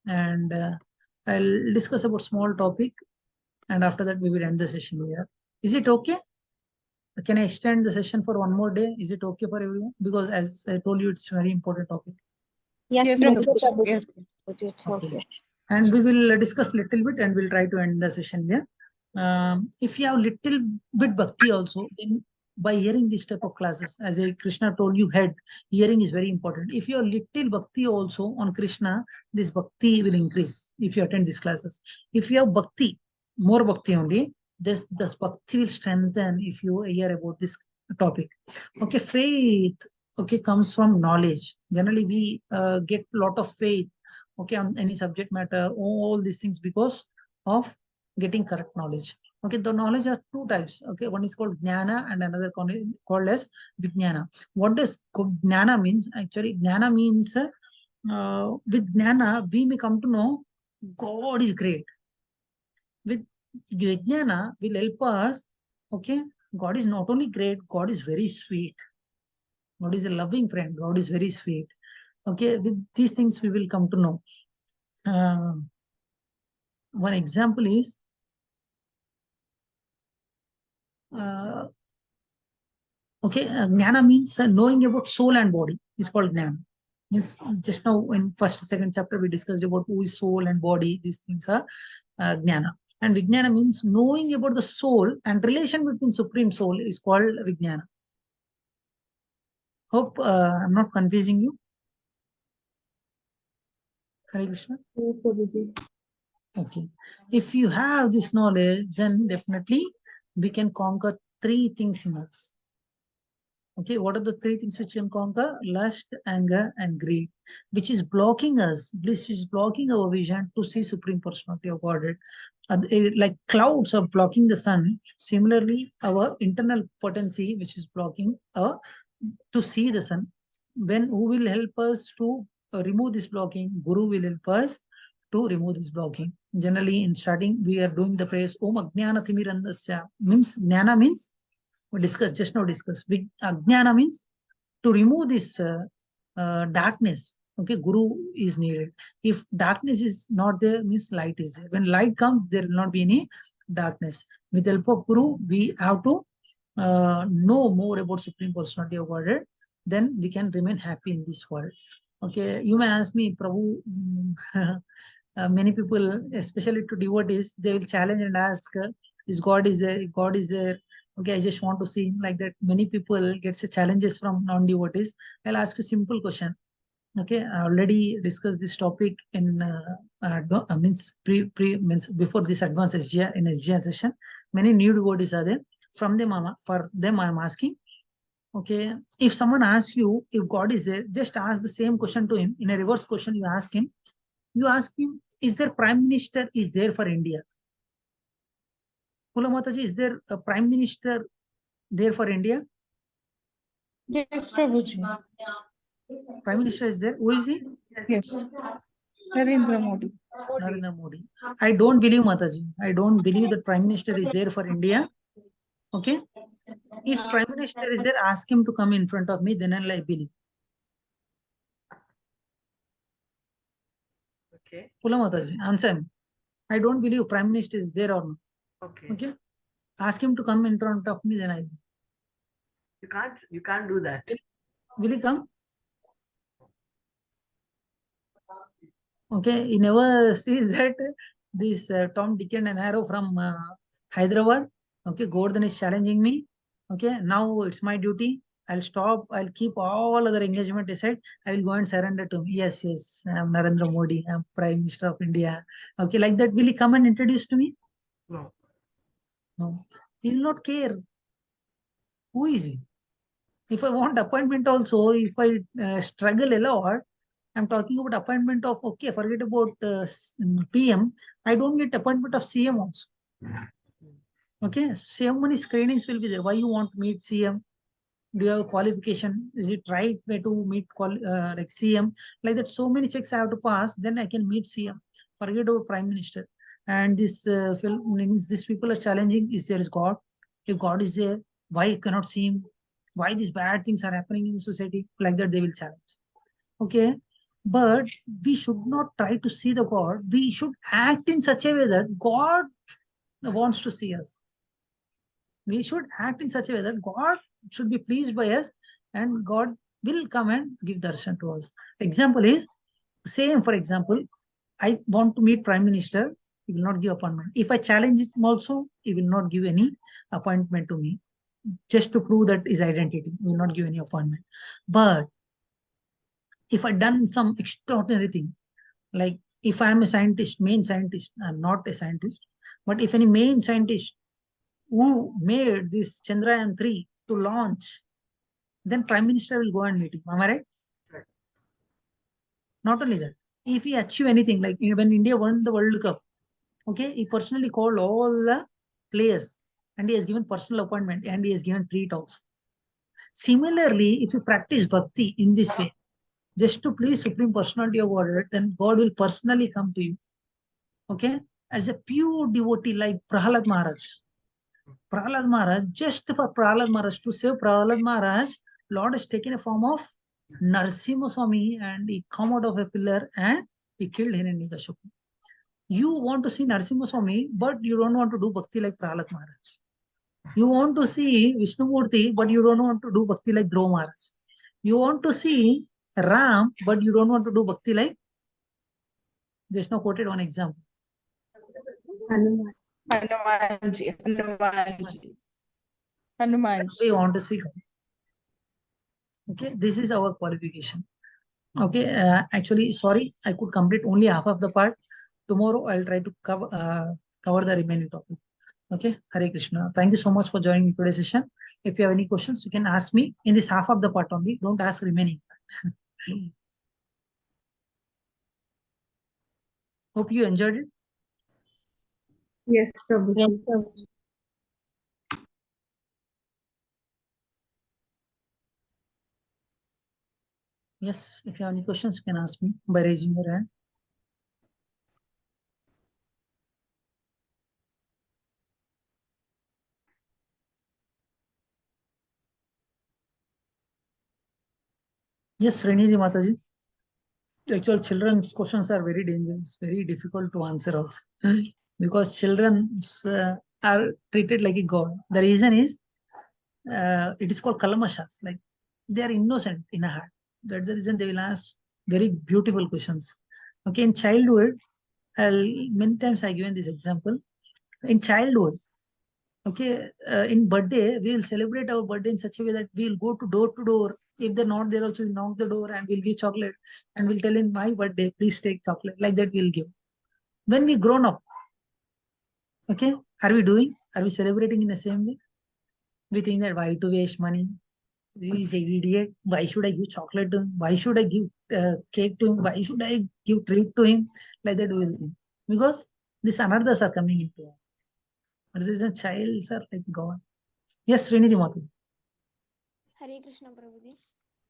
and I'll discuss about small topic, and after that we will end the session here. Is it okay? Can I extend the session for one more day? Is it okay for everyone? Because as I told you, it's a very important topic. Yes, Prabhuji. Yes. Okay. And we will discuss little bit and we'll try to end the session here. If you have little bit bhakti also, then by hearing this type of classes, as Krishna told you, hearing is very important. If you have little bhakti also on Krishna, this bhakti will increase if you attend these classes. If you have bhakti, more bhakti only, this bhakti will strengthen if you hear about this topic. Okay, faith, okay, comes from knowledge. Generally, we get a lot of faith, okay, on any subject matter, all these things because of getting correct knowledge. Okay, the knowledge are 2 types. Okay, one is called jnana and another called as vijnana. What does jnana means? Actually, jnana means with jnana we may come to know God is great. With vijnana will help us. Okay, God is not only great, God is very sweet. God is a loving friend. God is very sweet. Okay, with these things we will come to know. One example is jnana means knowing about soul and body is called jnana. Means just now in first, second chapter we discussed about who is soul and body. These things are jnana. And vijnana means knowing about the soul and relation between supreme soul is called vijnana. Hope I'm not confusing you. Hare Krishna. Okay. If you have this knowledge, then definitely we can conquer 3 things in us. Okay, what are the 3 things which can conquer? Lust, anger, and greed, which is blocking us, which is blocking our vision to see Supreme Personality of Godhead. Like clouds are blocking the sun. Similarly, our internal potency, which is blocking our to see the sun. When who will help us to remove this blocking? Guru will help us to remove this blocking. Generally, in starting, we are doing the prayers. Om Ajnana Timirandasya means Jnana means we discuss just now discuss. Ajnana means to remove this darkness. Okay, Guru is needed. If darkness is not there, means light is there. When light comes, there will not be any darkness. With the help of Guru, we have to know more about Supreme Personality of Godhead. Then we can remain happy in this world. Okay, you may ask me, Prabhu. Many people, especially to devotees, they will challenge and ask, "Is God is there? If God is there, okay, I just want to see him." Like that, many people get challenges from non-devotees. I'll ask you a simple question. Okay, I already discussed this topic in means means before this advanced SGR in SGR session. Many new devotees are there. From them, for them, I'm asking. Okay, if someone asks you if God is there, just ask the same question to him. In a reverse question, you ask him. You ask him, is there Prime Minister is there for India? Pula Mataji, is there a Prime Minister there for India? Yes, Prabhuji. Prime Minister is there. Who is he? Yes. Narendra Modi. Narendra Modi. I don't believe, Mataji. I don't believe that Prime Minister is there for India. Okay. If Prime Minister is there, ask him to come in front of me, then I'll believe. Okay. Pula Mataji, answer him. I don't believe Prime Minister is there or not. Okay. Okay. Ask him to come in front of me, then I believe. You can't do that. Will he come? Okay, he never sees that this Tom, Dick and Harry from Hyderabad. Okay, Govardhan is challenging me. Okay, now it's my duty. I'll stop. I'll keep all other engagement aside. I will go and surrender to him. Yes, yes, I'm Narendra Modi. I'm Prime Minister of India. Okay, like that, will he come and introduce to me? No. No, he will not care. Who is he? If I want appointment also, if I struggle a lot, I'm talking about appointment of, okay, forget about PM. I don't get appointment of CM also. Okay, so many screenings will be there. Why you want to meet CM? Do you have a qualification? Is it right way to meet like CM? Like that, so many checks I have to pass. Then I can meet CM. Forget about Prime Minister. And this film means these people are challenging. Is there is God? If God is there, why you cannot see him? Why these bad things are happening in society? Like that, they will challenge. Okay, but we should not try to see the God. We should act in such a way that God wants to see us. We should act in such a way that God should be pleased by us and God will come and give darshan to us. Example is, same for example, I want to meet Prime Minister, he will not give appointment. If I challenge him also, he will not give any appointment to me. Just to prove that his identity, he will not give any appointment. But if I done some extraordinary thing, like if I'm a scientist, main scientist, I'm not a scientist, but if any main scientist who made this Chandrayaan-3 to launch, then Prime Minister will go and meet him. Am I right? Right. Not only that, if he achieve anything, like when India won the World Cup, okay, he personally called all the players and he has given personal appointment and he has given treat also. Similarly, if you practice bhakti in this way, just to please Supreme Personality of Godhead, then God will personally come to you. Okay, as a pure devotee like Prahalad Maharaj. Prahalad Maharaj, just for Prahalad Maharaj, to save Prahalad Maharaj, Lord has taken a form of Narasimha Swami and he come out of a pillar and he killed Hiranyakashipu. You want to see Narasimha Swami, but you don't want to do bhakti like Prahalad Maharaj. You want to see Vishnumurti, but you don't want to do bhakti like Dhruva Maharaj. You want to see Ram, but you don't want to do bhakti like, just now quoted one example. Hanuman. Hanumanji. Hanumanji. Hanumanji. We want to see God. Okay, this is our qualification. Okay, actually, sorry, I could complete only half of the part. Tomorrow, I'll try to cover the remaining topic. Okay, Hare Krishna. Thank you so much for joining today's session. If you have any questions, you can ask me in this half of the part only. Don't ask remaining. Hope you enjoyed it. Yes, Prabhuji. Yes, if you have any questions, you can ask me by raising your hand. Yes, Srinidhi Mataji. Actual children's questions are very dangerous, very difficult to answer also. Because children are treated like a god. The reason is it is called kalamashas. Like they are innocent in a heart. That's the reason they will ask very beautiful questions. Okay, in childhood, many times I given this example. In childhood, okay, in birthday, we will celebrate our birthday in such a way that we will go to door. If they're not there, also we'll knock the door and we'll give chocolate and we'll tell him my birthday, please take chocolate. Like that, we'll give. When we grown up, okay, are we doing? Are we celebrating in the same way? We think that why to waste money? He is an idiot. Why should I give chocolate to him? Why should I give cake to him? Why should I give treat to him? Like that, we will think. Because these anarthas are coming into us. That is the reason childs are like God. Yes, Srinidhi Mataji. Hare Krishna Prabhuji.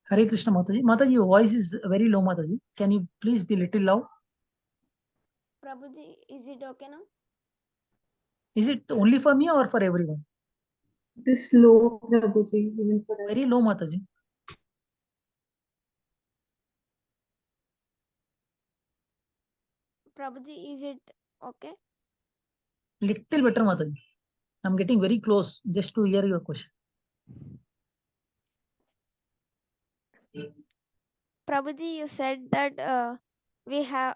Hare Krishna Mataji. Mataji, your voice is very low, Mataji. Can you please be little loud? Prabhuji, is it okay now? Is it only for me or for everyone? This low, Prabhuji, even for us. Very low, Mataji. Prabhuji, is it okay? Little better, Mataji. I'm getting very close just to hear your question. Prabhuji, you said that we have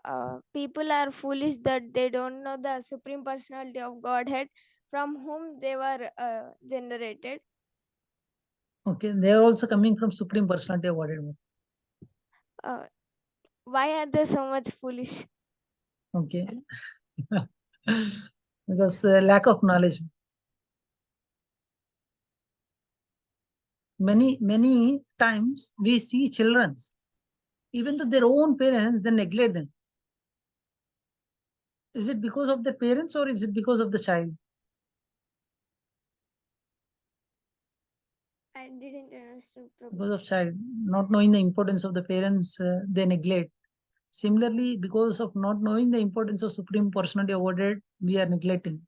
people are foolish that they don't know the Supreme Personality of Godhead from whom they were generated. Okay, they are also coming from Supreme Personality of Godhead. Why are they so much foolish? Okay. Because lack of knowledge. Many times we see children, even though their own parents, they neglect them. Is it because of the parents or is it because of the child? I didn't understand. Because of child, not knowing the importance of the parents, they neglect. Similarly, because of not knowing the importance of Supreme Personality of Godhead, we are neglecting.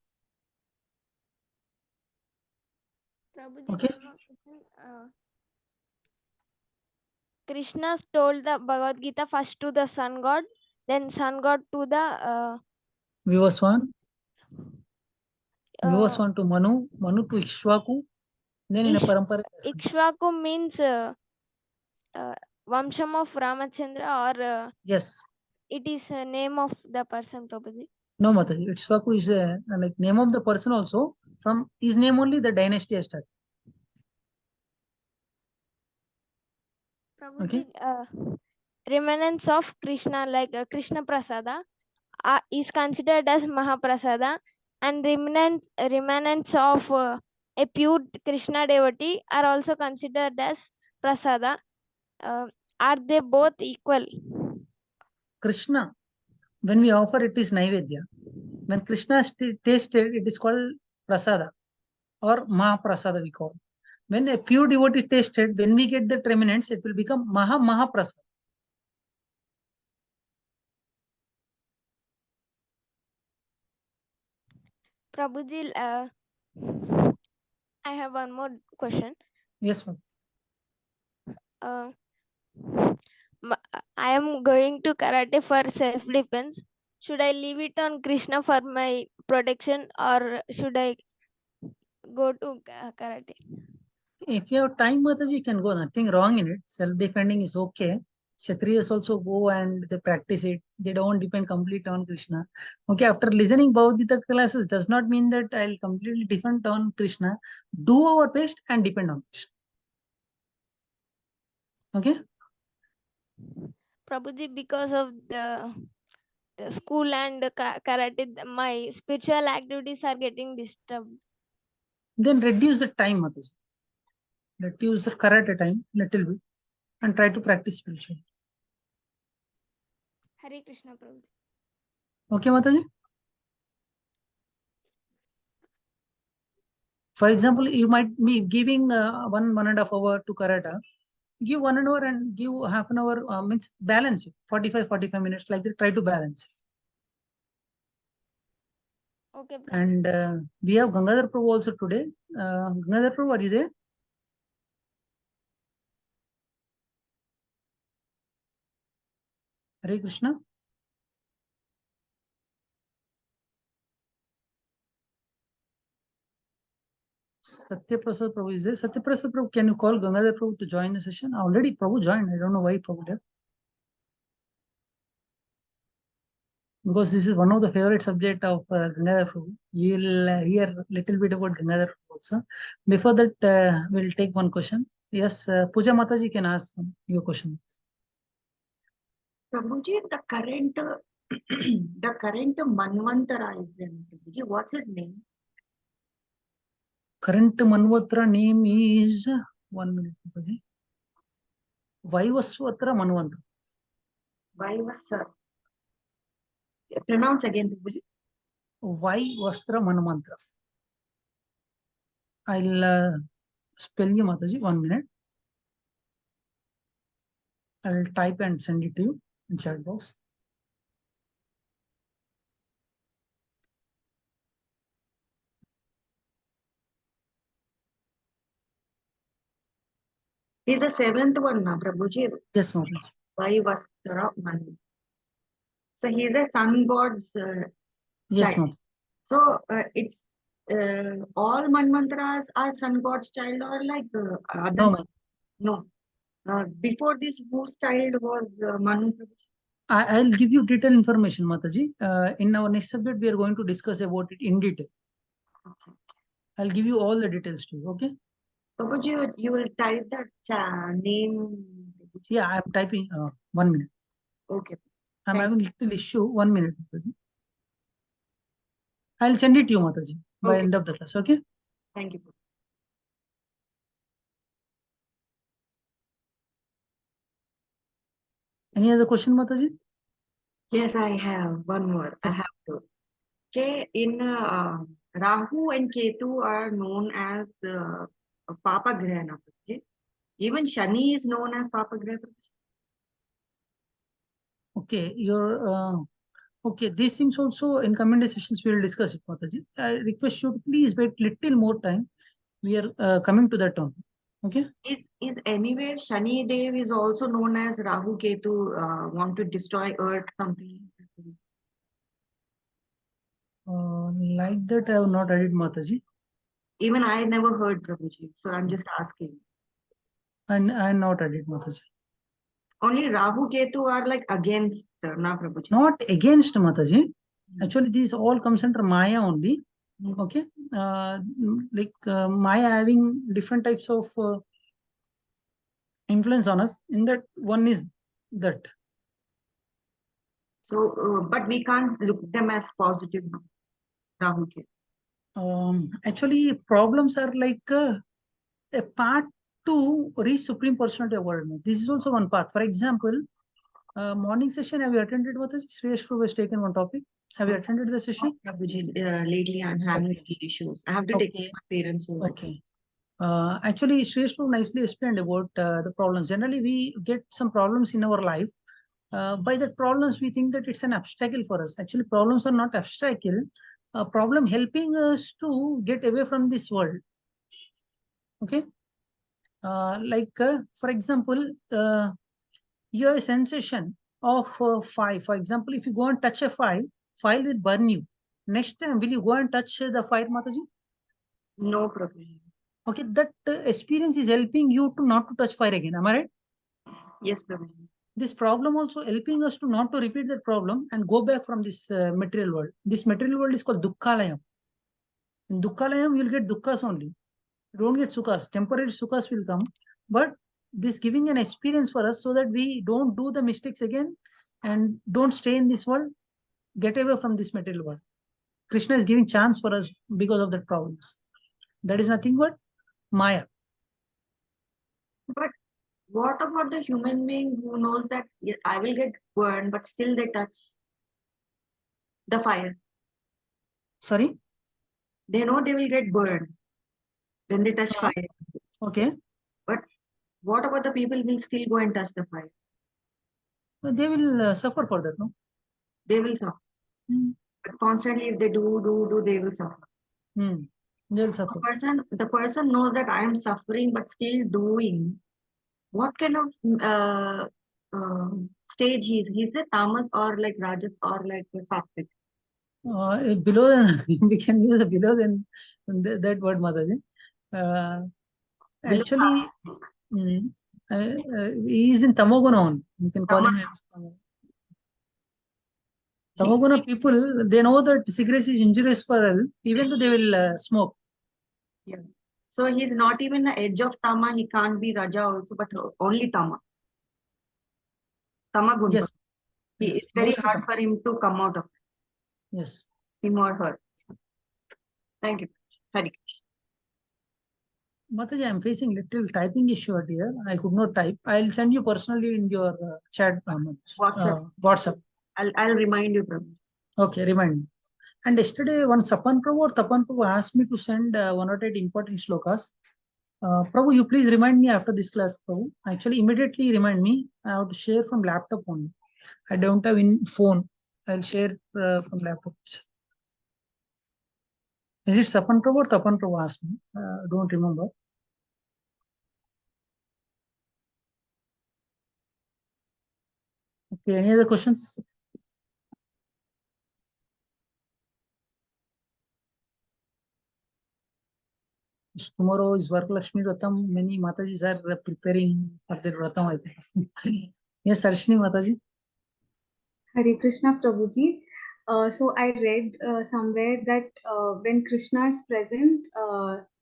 Prabhuji, Okay. one more question. Krishna told the Bhagavad Gita first to the sun god, then sun god to the Vivaswan uh, to Manu to Ikshvaku, then in a parampara. Ikshvaku means Vamsham of Ramachandra, or Yes. it is a name of the person, Prabhuji. No, Mataji. Ikshvaku is like name of the person also. From his name only the dynasty has started. Prabhuji, remnants of Krishna, like Krishna Prasada, is considered as Mahaprasada, and remnants of a pure Krishna devotee are also considered as Prasada. Are they both equal? Krishna, when we offer it is Naivedya. When Krishna is tasted, it is called Prasada or Mahaprasada we call. When a pure devotee tasted, when we get the remnants, it will become Mahaprasada. Prabhuji, I have one more question. Yes, ma'am. I am going to karate for self-defense. Should I leave it on Krishna for my protection, or should I go to karate? If you have time, Mataji, you can go. Nothing wrong in it. Self-defending is okay. Kshatriyas also go and they practice it. They don't depend completely on Krishna. Okay, after listening Bhagavad Gita classes does not mean that I'll completely depend on Krishna. Do our best and depend on Krishna. Okay? Prabhuji, because of the school and karate, my spiritual activities are getting disturbed. Then reduce the time, Mataji. Reduce the karate time little bit and try to practice spiritually. Hare Krishna, Prabhuji. Okay, Mataji? For example, you might be giving 1.5 hours to karate. give 1 hour and give half an hour, means balance it, 45 minutes, like that. Try to balance it. Okay, Prabhuji. And we have Gangadhar Prabhu also today. Gangadhar Prabhu, are you there? Hare Krishna. Satyaprasad Prabhu is there. Satyaprasad Prabhu, can you call Gangadhar Prabhu to join the session? Already Prabhu joined. I don't know why Prabhu left. Because this is one of the favorite subject of Gangadhar Prabhu. You will hear a little bit about Gangadhar Prabhu also. Before that, we'll take one question. Yes, Puja Mataji can ask your question. Prabhuji, the current the current Manvantara is there. Prabhuji, what's his name? Current Manvatra name is 1 minute. Prabhuji. Vaivasvatra Manvatra. Vaivasvatra. Pronounce again, Prabhuji. Vaivastra Manvatra. I'll spell you, Mataji. 1 minute. I'll type and send it to you in chat box. He's the seventh one, na, Prabhuji. Yes, Mataji. Vaivasvatra Manu. So he's a sun god's Yes, child. Mataji. So it's all Manvantras are sun god's child, or like other? No, Mataji. No. Before this, whose child was Manu? I'll give you detailed information, Mataji. In our next subject, we are going to discuss about it in detail. Okay. I'll give you all the details to you, okay? Prabhuji, you will type that name. Yeah, I'm typing. 1 minute. Okay. I'm Thank having a little issue. 1 minute, Mataji. I'll send it to you, Mataji, by Okay. end of the class, okay? Thank you. Any other question, Mataji? Yes, I have one more. Yes. I have to. Okay, in Rahu and Ketu are known as Papa Grahana. Even Shani is known as Papa Grahana. Okay, okay, these things also in coming sessions we will discuss it, Mataji. I request you to please wait little more time. We are coming to that one. Okay. Is anywhere Shani Dev is also known as Rahu Ketu want to destroy Earth something? Like that, I have not read it, Mataji. Even I never heard, Prabhuji, so I'm just asking. And I am not read it, Mataji. Only Rahu Ketu are like against, na Prabhuji? Not against, Mataji. Actually, these all comes under Maya only. Mm. Okay. Maya having different types of influence on us. In that, one is that. So, but we can't look them as positive, Rahu Ketu. Actually, problems are like a path to reach Supreme Personality of Godhead. This is also one path. For example, morning session, have you attended, Mataji? Sresh Prabhu has taken one topic. Have you attended the session? Prabhuji, lately I'm having little issues. I have to take my parents over. Okay. Actually, Sresh Prabhu nicely explained about the problems. Generally, we get some problems in our life. By that problems, we think that it's an obstacle for us. Actually, problems are not obstacle. A problem helping us to get away from this world. Okay. For example, you have a sensation of fire. For example, if you go and touch a fire, fire will burn you. Next time, will you go and touch the fire, Mataji? No problem. Okay, that experience is helping you to not to touch fire again. Am I right? Yes, Prabhuji. This problem also helping us to not to repeat that problem and go back from this material world. This material world is called Dukkhalayam. In Dukkhalayam, you will get Dukkhas only. You don't get Sukhas. Temporary Sukhas will come. But this giving an experience for us so that we don't do the mistakes again and don't stay in this world, get away from this material world. Krishna is giving chance for us because of that problems. That is nothing but Maya. But what about the human being who knows that yes, I will get burned, but still they touch the fire? Sorry? They know they will get burned when they touch fire. Okay. But What about the people who will still go and touch the fire? They will suffer for that, no? They will suffer. But constantly, if they do, they will suffer. They'll suffer. The person knows that I am suffering, but still doing. What kind of stage he is? He's a tamas or like rajas or like a sattvic? Below than we can use a below than that word, Mataji. Actually, he is in Tamoguna only. You can call him as Tamoguna. Tamoguna people, they know that cigarettes is injurious for health, even though they will smoke. Yeah. So he's not even the edge of tama. He can't be raja also, but only tama. Tama gun. Yes. It's very hard for him to come out of it. Yes. Him or her. Thank you. Hari Krishna. Mataji, I'm facing little typing issue here. I could not type. I'll send you personally in your chat. WhatsApp. I'll remind you, Prabhu. Okay, remind me. And yesterday, one Sapan Prabhu or Tapan Prabhu asked me to send 108 important shlokas. Prabhu, you please remind me after this class, Prabhu. Actually, immediately remind me. I have to share from laptop only. I don't have in phone. I'll share from laptop. Is it Sapan Prabhu or Tapan Prabhu asked me? Don't remember. Okay, any other questions? Tomorrow is Varalakshmi Vratam. Many Matajis are preparing for their Vratam, I think. Yes, Sarshini Mataji. Hare Krishna Prabhuji. So I read somewhere that when Krishna is present,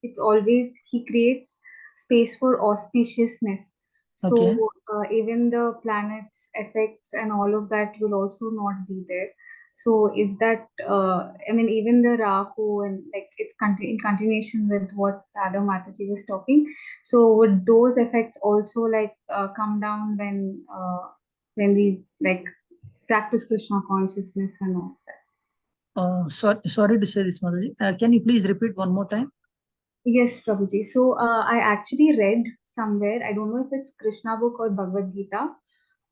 it's always he creates space for auspiciousness. So even the planets, effects, and all of that will also not be there. So is that I mean even the Rahu and like it's in continuation with what Radha Mataji was talking. So would those effects also like come down when we like practice Krishna consciousness and all that? Sorry to say this, Mataji. Can you please repeat one more time? Yes, Prabhuji. So I actually read somewhere, I don't know if it's Krishna book or Bhagavad Gita,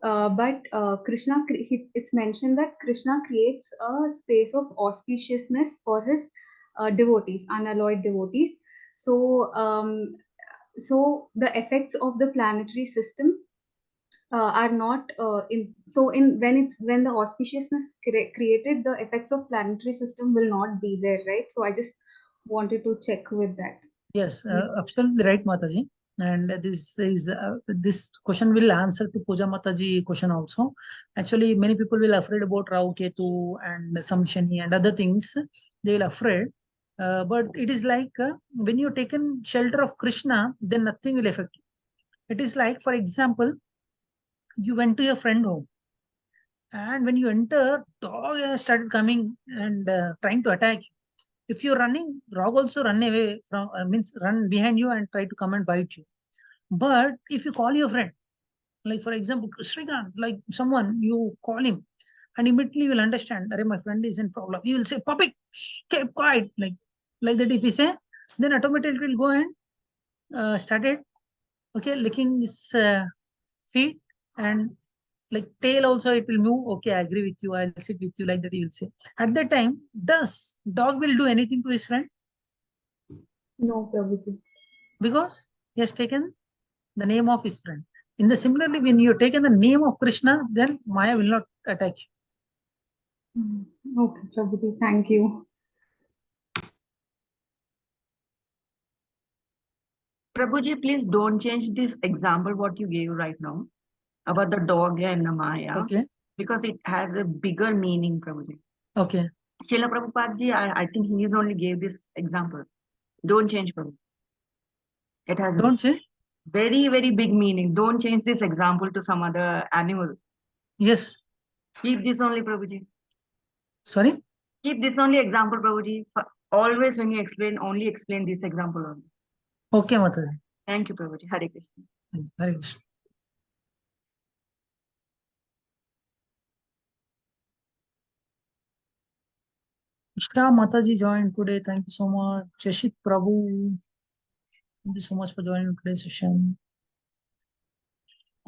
but it's mentioned that Krishna creates a space of auspiciousness for his devotees, unalloyed devotees. So, so the effects of the planetary system are not when the auspiciousness created, the effects of planetary system will not be there, right? So I just wanted to check with that. Yes, absolutely right, Mataji. And this question will answer to Puja Mataji question also. Actually, many people will afraid about Rahu Ketu and some Shani and other things. They will afraid. But it is like when you taken shelter of Krishna, then nothing will affect you. It is like, for example, you went to your friend home, and when you enter, dog has started coming and trying to attack you. If you're running, dog also run away from means run behind you and try to come and bite you. But if you call your friend, like for example, Srikant, like someone, you call him, and immediately you will understand that my friend is in problem. He will say, "Puppy, keep quiet," like that. If he say, then automatically it will go and started, okay, licking his feet and like tail also it will move. Okay, I agree with you. I'll sit with you, like that. He will say. At that time, does dog will do anything to his friend? No, Prabhuji. Because he has taken the name of his friend. In the similarly, when you taken the name of Krishna, then Maya will not attack you. Okay, Prabhuji, thank you. Prabhuji, please don't change this example what you gave right now about the dog and the Maya. Okay. Because it has a bigger meaning, Prabhuji. Okay. Srila Prabhupada ji, I think he is only gave this example. Don't change, Prabhuji. It has don't change. Very, very big meaning. Don't change this example to some other animal. Yes. Keep this only, Prabhuji. Sorry? Keep this only example, Prabhuji. Always when you explain, only explain this example only. Okay, Mataji. Thank you, Prabhuji. Hare Krishna. Hare Krishna. Ishta Mataji joined today. Thank you so much. Jashit Prabhu. Thank you so much for joining today's session.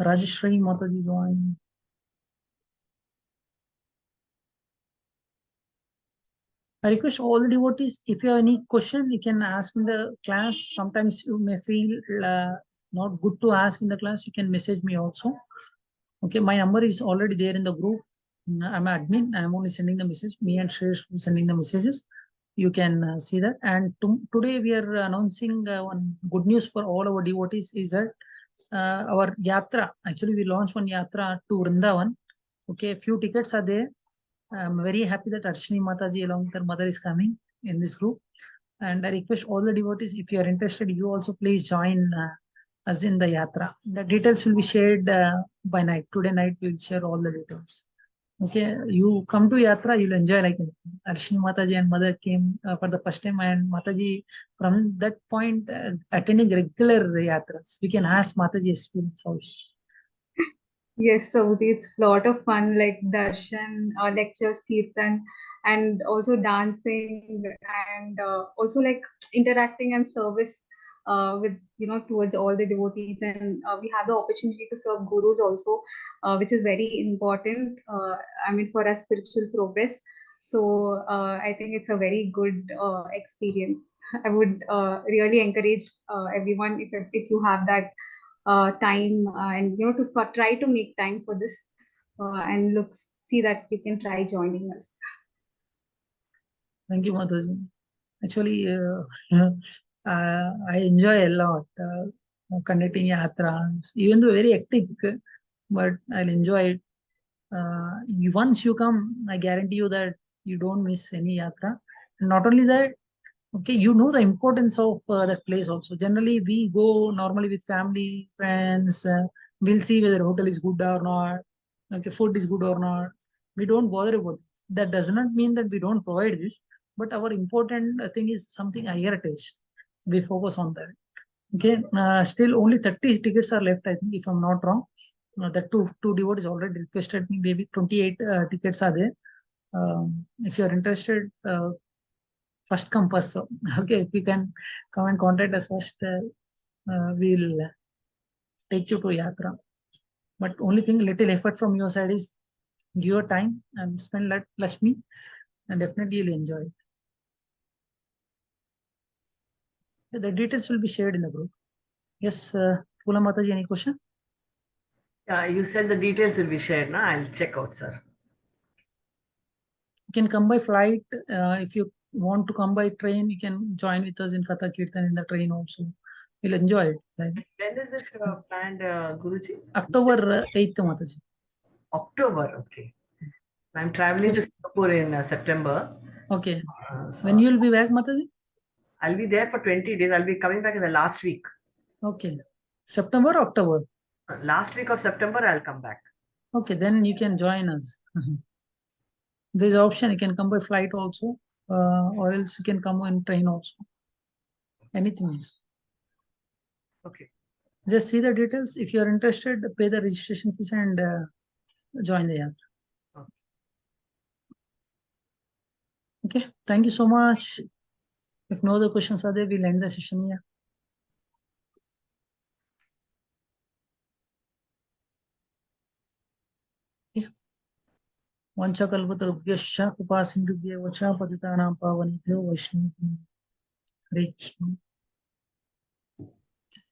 Rajeshri Mataji join. I request all the devotees, if you have any question, you can ask in the class. Sometimes you may feel not good to ask in the class. You can message me also. Okay, my number is already there in the group. I'm admin. I'm only sending the message. Me and Shresh sending the messages. You can see that. And today we are announcing one good news for all our devotees is that our yatra. Actually, we launched one yatra to Vrindavan. Okay, few tickets are there. I'm very happy that Arshini Mataji along with her mother is coming in this group. And I request all the devotees, if you are interested, you also please join us in the yatra. The details will be shared by night. Today night we will share all the details. Okay, you come to yatra, you'll enjoy like Arshini Mataji and mother came for the first time, and Mataji from that point attending regular yatras. We can ask Mataji experience also. Yes, Prabhuji, it's a lot of fun, like darshan, lectures, kirtan, and also dancing, and also like interacting and service with towards all the devotees, and we have the opportunity to serve gurus also, which is very important. I mean, for our spiritual progress. So I think it's a very good experience. I would really encourage everyone, if you have that time, and to try to make time for this, and see that you can try joining us. Thank you, Mataji. Actually, I enjoy a lot conducting yatras, even though very hectic, but I'll enjoy it. Once you come, I guarantee you that you don't miss any yatra. And not only that, okay, you know the importance of that place also. Generally, we go normally with family, friends. We'll see whether hotel is good or not. Okay, food is good or not. We don't bother about this. That does not mean that we don't provide this, but our important thing is something higher taste. We focus on that. Okay, still only 30 tickets are left, I think, if I'm not wrong. The two devotees already requested me. Maybe 28 tickets are there. If you are interested, first come first. So, okay, if you can come and contact us first, we'll take you to yatra. But only thing, little effort from your side is give your time and spend that Lakshmi, and definitely you'll enjoy it. The details will be shared in the group. Yes, Pula Mataji, any question? Yeah, you said the details will be shared. Now I'll check out, sir. You can come by flight. If you want to come by train, you can join with us in Katha Kirtan in the train also. You'll enjoy it. Right? When is it planned, Guruji? October 8th, Mataji. October, okay. I'm traveling to Singapore in September. Okay. So When you'll be back, Mataji? I'll be there for 20 days. I'll be coming back in the last week. Okay. September or October? Last week of September, I'll come back. Okay, then you can join us. There's option, you can come by flight also, or else you can come on train also. Anything is. Okay. Just see the details. If you are interested, pay the registration fees and join the yatra. Okay, thank you so much. If no other questions are there, we'll end the session here. Vanchakalpatarubhyascha Kripasindhubhya vacha patitanam pavanebhyo Vaishnavibhyo. Hare Krishna.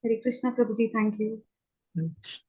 Hare Krishna, Prabhuji, thank you. Hare Krishna.